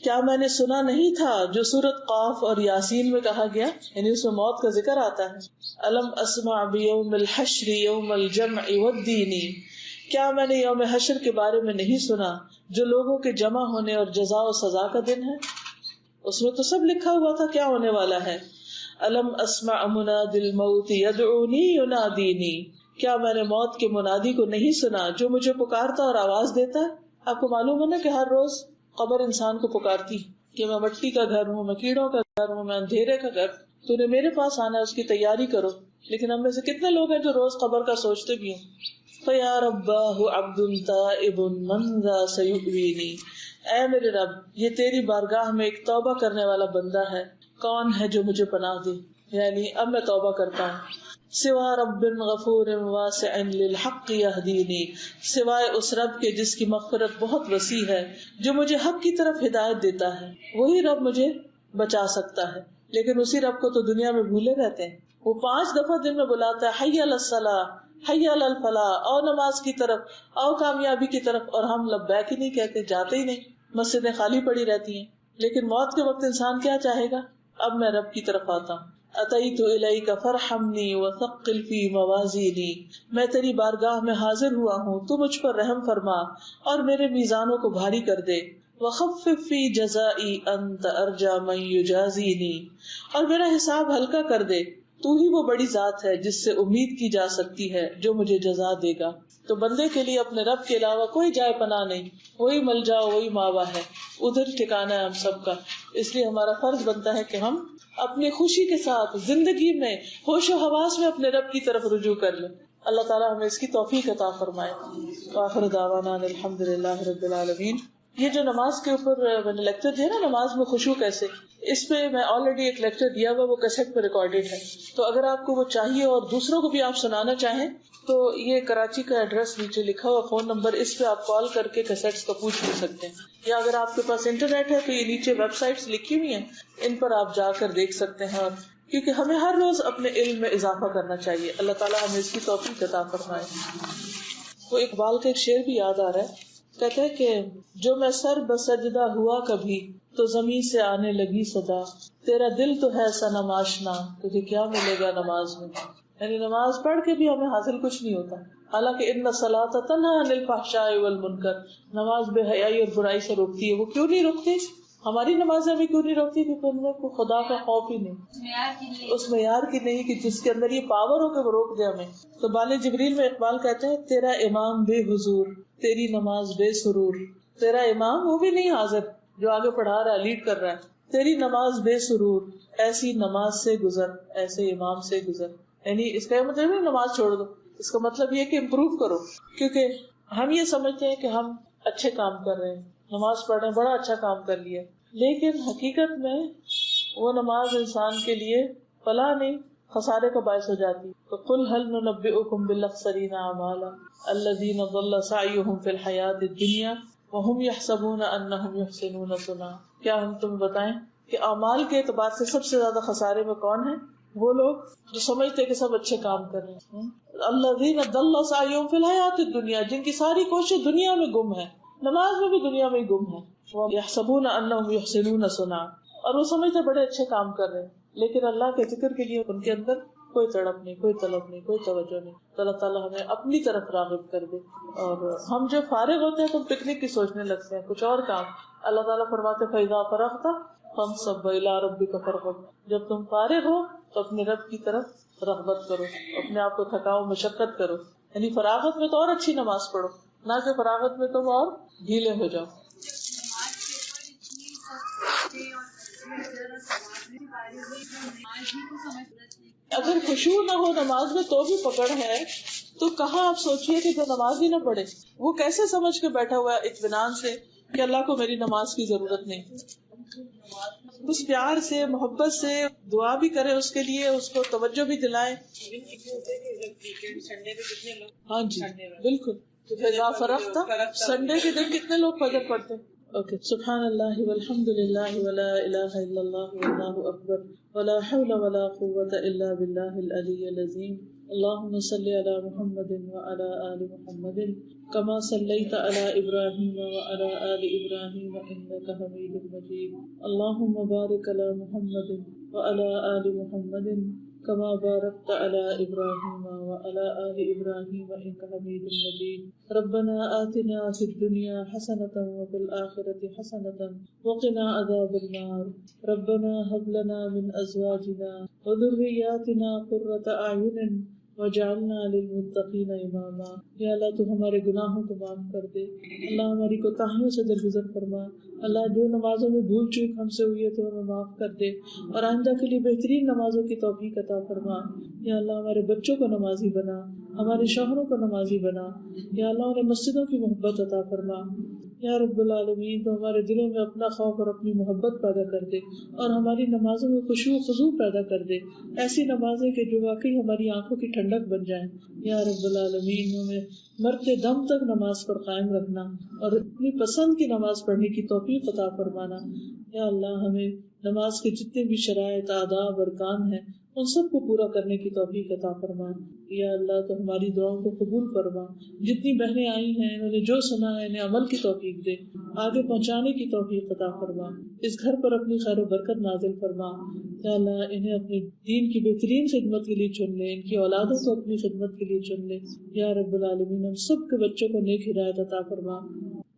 کیا میں نے سنا نہیں تھا جو سورۃ قاف اور یاسین میں کہا گیا، یعنی اس میں موت کا ذکر آتا ہے. الم اسمع بیوم الحشر یوم الجمع والدین، کیا میں نے یوم حشر کے بارے میں نہیں سنا جو لوگوں کے جمع ہونے اور جزا و سزا کا دن ہے. اس میں تو سب لکھا ہوا تھا کیا ہونے والا ہے. الم اسمع منادی الموت یدعونی ینادینی، کیا میں نے موت کے منادی کو نہیں سنا جو مجھے پکارتا اور آواز دیتا ہے. آپ کو معلوم ہے نا کہ ہر روز قبر انسان کو پکارتی کہ میں مٹی کا گھر ہوں، میں کیڑوں کا گھر ہوں، میں اندھیرے کا گھر، تو نے میرے پاس آنا ہے، اس کی تیاری کرو. لیکن ہم میں سے کتنے لوگ ہیں جو روز قبر کا سوچتے بھی ہیں. فَيَا رَبَّاهُ عَبْدٌ تَائِبٌ مَنْ ذَا سَيُؤْوِينِي، اے میرے رب، یہ تیری بارگاہ میں ایک توبہ کرنے والا بندہ ہے، کون ہے جو مجھے پناہ دے. یعنی اب میں توبہ کرتا ہوں. سوا رب غفور واسع للحق یہدینی، سوائے اس رب کے جس کی مغفرت بہت وسیع ہے، جو مجھے حق کی طرف ہدایت دیتا ہے، وہی رب مجھے بچا سکتا ہے. لیکن اسی رب کو تو دنیا میں بھولے رہتے ہیں. وہ 5 دفعہ دن میں بلاتا ہے حی علی الصلاۃ، حی علی الفلاح، او نماز کی طرف، او کامیابی کی طرف، اور ہم لبیک ہی نہیں کہتے، جاتے ہی نہیں. مسجدیں خالی پڑی رہتی ہیں. لیکن موت کے وقت انسان کیا چاہے گا؟ اب میں رب کی طرف آتا ہوں. اتیت الیک فرحمنی وثقل فی موازینی، میں تیری بارگاہ میں حاضر ہوا ہوں، تو مجھ پر رحم فرما اور میرے میزانوں کو بھاری کر دے. وخفف فی جزائی انت ارجا من یجازینی، اور میرا حساب ہلکا کر دے، تو ہی وہ بڑی ذات ہے جس سے امید کی جا سکتی ہے جو مجھے جزا دے گا. تو بندے کے لیے اپنے رب کے علاوہ کوئی جائے پناہ نہیں، وہی ملجا وہی ماوا ہے، ادھر ٹھکانا ہے ہم سب کا. اس لیے ہمارا فرض بنتا ہے کہ ہم اپنی خوشی کے ساتھ زندگی میں ہوش و حواس میں اپنے رب کی طرف رجوع کر لیں. اللہ تعالیٰ ہمیں اس کی توفیق عطا فرمائے. وآخر دعوانا الحمدللہ رب العالمین. یہ جو نماز کے اوپر میں نے لیکچر دیا نا، نماز میں خشوع کیسے، اس پہ میں آلریڈی ایک لیکچر دیا ہوا، وہ کیسٹ پہ ریکارڈیڈ ہے. تو اگر آپ کو وہ چاہیے اور دوسروں کو بھی آپ سنانا چاہیں تو یہ کراچی کا ایڈریس نیچے لکھا ہوا، فون نمبر، اس پہ آپ کال کر کے کیسٹس کا پوچھ بھی سکتے ہیں. یا اگر آپ کے پاس انٹرنیٹ ہے تو یہ نیچے ویب سائٹس لکھی ہوئی ہیں، ان پر آپ جا کر دیکھ سکتے ہیں. اور کیونکہ ہمیں ہر روز اپنے علم میں اضافہ کرنا چاہیے. اللہ تعالیٰ ہمیں اس کی توفیق عطا فرمائے. وہ اقبال کا ایک شعر بھی یاد آ رہا ہے، کہتے ہیں کہ جو میں سر بسجدہ ہوا کبھی تو زمین سے آنے لگی صدا، تیرا دل تو ہے صنم آشنا، تجھے کیا ملے گا نماز میں. یعنی نماز پڑھ کے بھی ہمیں حاصل کچھ نہیں ہوتا. حالانکہ ان الصلاۃ تنہی عن الفحشاء والمنکر، نماز بے حیائی اور برائی سے روکتی ہے. وہ کیوں نہیں روکتی؟ ہماری نمازیں بھی کیوں نہیں روکتی؟ کیونکہ ان میں کوئی خدا کا خوف ہی نہیں، اس معیار کی نہیں کہ جس کے اندر یہ پاور ہو کہ وہ روک دے ہمیں. تو بانی جبریل میں اقبال کہتے ہیں تیرا امام بے حضور، تیری نماز بے سرور. تیرا امام وہ بھی نہیں حاضر جو آگے پڑھا رہا ہے، لیڈ کر رہا ہے. تیری نماز بے سرور، ایسی نماز سے گزر، ایسے امام سے گزر. یعنی اس کا مطلب نہیں نماز چھوڑ دو، اس کا مطلب یہ کہ امپروو کرو. کیونکہ ہم یہ سمجھتے ہیں کہ ہم اچھے کام کر رہے ہیں، نماز پڑھ رہے ہیں، بڑا اچھا کام کر لیا، لیکن حقیقت میں وہ نماز انسان کے لیے فلاح نہیں، خسارے کا باعث ہو جاتی. تو قل هل ننبئکم بالاخسرین اعمالا الذین ضل سعیهم فی الحیاۃ الدنیا وهم یحسبون انهم یحسنون صنعا. کیا ہم تمہیں بتائیں کہ اعمال کے اعتبار سے سب سے زیادہ خسارے میں کون ہیں؟ وہ لوگ جو سمجھتے کہ سب اچھے کام کر رہے ہیں. الذین ضل سعیهم فی الحیاۃ الدنیا، جن کی ساری کوشش دنیا میں گم ہے، نماز میں بھی دنیا میں ہی گم ہے. یحسبون انهم یحسنون صنعا، اور وہ سمجھتے بڑے اچھے کام کر رہے ہیں، لیکن اللہ کے ذکر کے لیے ان کے اندر کوئی تڑپ نہیں، کوئی طلب نہیں، کوئی توجہ نہیں. تو اللہ تعالیٰ ہمیں اپنی طرف راغب کر دے. اور ہم جو فارغ ہوتے ہیں تو پکنک کی سوچنے لگتے ہیں، کچھ اور کام. اللہ تعالیٰ فرماتے فَإِذَا فَرَغْتَ فَانصَبْ وَإِلَىٰ رَبِّكَ فَارْغَب، جب تم فارغ ہو تو اپنے رب کی طرف رغبت کرو، اپنے آپ کو تھکاؤ، مشقت کرو. یعنی فراغت میں تو اور اچھی نماز پڑھو، نہ کہ فراغت میں تم اور ڈھیلے ہو جاؤ. اگر خشوع نہ ہو نماز میں تو بھی پکڑ ہے، تو کہاں آپ سوچیے کہ جو نماز ہی نہ پڑھے وہ کیسے سمجھ کے بیٹھا ہوا ہے اطمینان سے کہ اللہ کو میری نماز کی ضرورت نہیں. اس پیار سے، محبت سے دعا بھی کرے اس کے لیے، اس کو توجہ بھی دلائیں. ہاں جی بالکل. فَإِذَا فَرَغْتَ، سنڈے کے دن کتنے لوگ فجر پڑھتے ہیں؟ اوکے. سبحان اللہ والحمد للہ ولا الہ الا اللہ واللہ اکبر ولا حول ولا قوة الا باللہ العلی العظیم. اللہم صلی علی محمد وعلی آل محمد کما صلیت علی ابراہیم وعلی آل ابراہیم انک حمید مجید. اللہم بارک علی محمد وعلی آل محمد کما بارکت علی ابراہیم وعلی آل ابراہیم انک حمید مجید. ربنا آتنا فی الدنیا حسنۃ وفی الآخرۃ حسنۃ وقنا عذاب النار. ربنا هب لنا من ازواجنا وذریاتنا قرۃ اعین وجعلنا للمتقین اماما. یا اللہ تو ہمارے گناہوں کو معاف کر دے، اللہ ہماری کوتاہیوں سے درگزر فرما. اللہ جو نمازوں میں بھول چوک ہم سے ہوئی ہے تو ہمیں معاف کر دے، اور آئندہ کے لیے بہترین نمازوں کی توفیق عطا فرما. یا اللہ ہمارے بچوں کو نمازی بنا، ہمارے شوہروں کو نمازی بنا. یا اللہ انہیں مسجدوں کی محبت عطا فرما. یا رب العالمین تو ہمارے دلوں میں اپنا خوف اور اپنی محبت پیدا کر دے، اور ہماری نمازوں میں خشوع و خضوع پیدا کر دے، ایسی نمازیں کہ جو واقعی ہماری آنکھوں کی ٹھنڈک بن جائیں. یا رب العالمین ہمیں مرتے دم تک نماز پر قائم رکھنا اور اپنی پسند کی نماز پڑھنے کی توفیق عطا فرمانا. یا اللہ ہمیں نماز کے جتنے بھی شرائط، آداب، ارکان ہیں ان سب کو پورا کرنے کی توفیق عطا فرما. یا اللہ تو ہماری دعاؤں کو قبول فرما. جتنی بہنیں آئی ہیں انہوں نے جو سنا ہے انہیں عمل کی توفیق دے، آگے پہنچانے کی توفیق عطا فرما. اس گھر پر اپنی خیر و برکت نازل فرما. یا اللہ انہیں اپنے دین کی بہترین خدمت کے لیے چن لے، ان کی اولادوں کو اپنی خدمت کے لیے چن لے. یا رب العالمین ہم سب کے بچوں کو نیک ہدایت عطا فرما.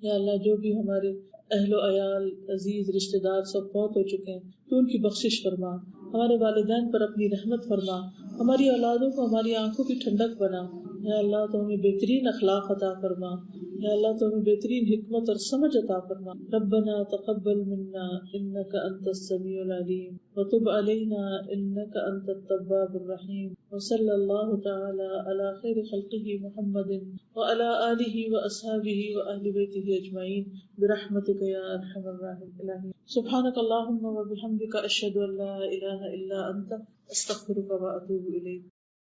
یا اللہ جو بھی ہمارے اہل و عیال، عزیز رشتہ دار سب فوت ہو چکے ہیں تو ان کی بخشش فرما. ہمارے والدین پر اپنی رحمت فرما. ہماری اولادوں کو ہماری آنکھوں کی ٹھنڈک بنا. یا اللہ تو ہمیں بہترین اخلاق عطا فرما. یا اللہ تو ہمیں بہترین حکمت اور سمجھ عطا فرما. ربنا تقبل منا انك انت السميع العليم وتب علينا انك انت التواب الرحيم. وصلى الله تعالى على خير خلقه محمد وعلى آله واصحابه واهل بيته اجمعين برحمتك يا ارحم الراحمين. سبحانك اللهم وبحمدك اشهد ان لا اله الا انت استغفرك واتوب اليك.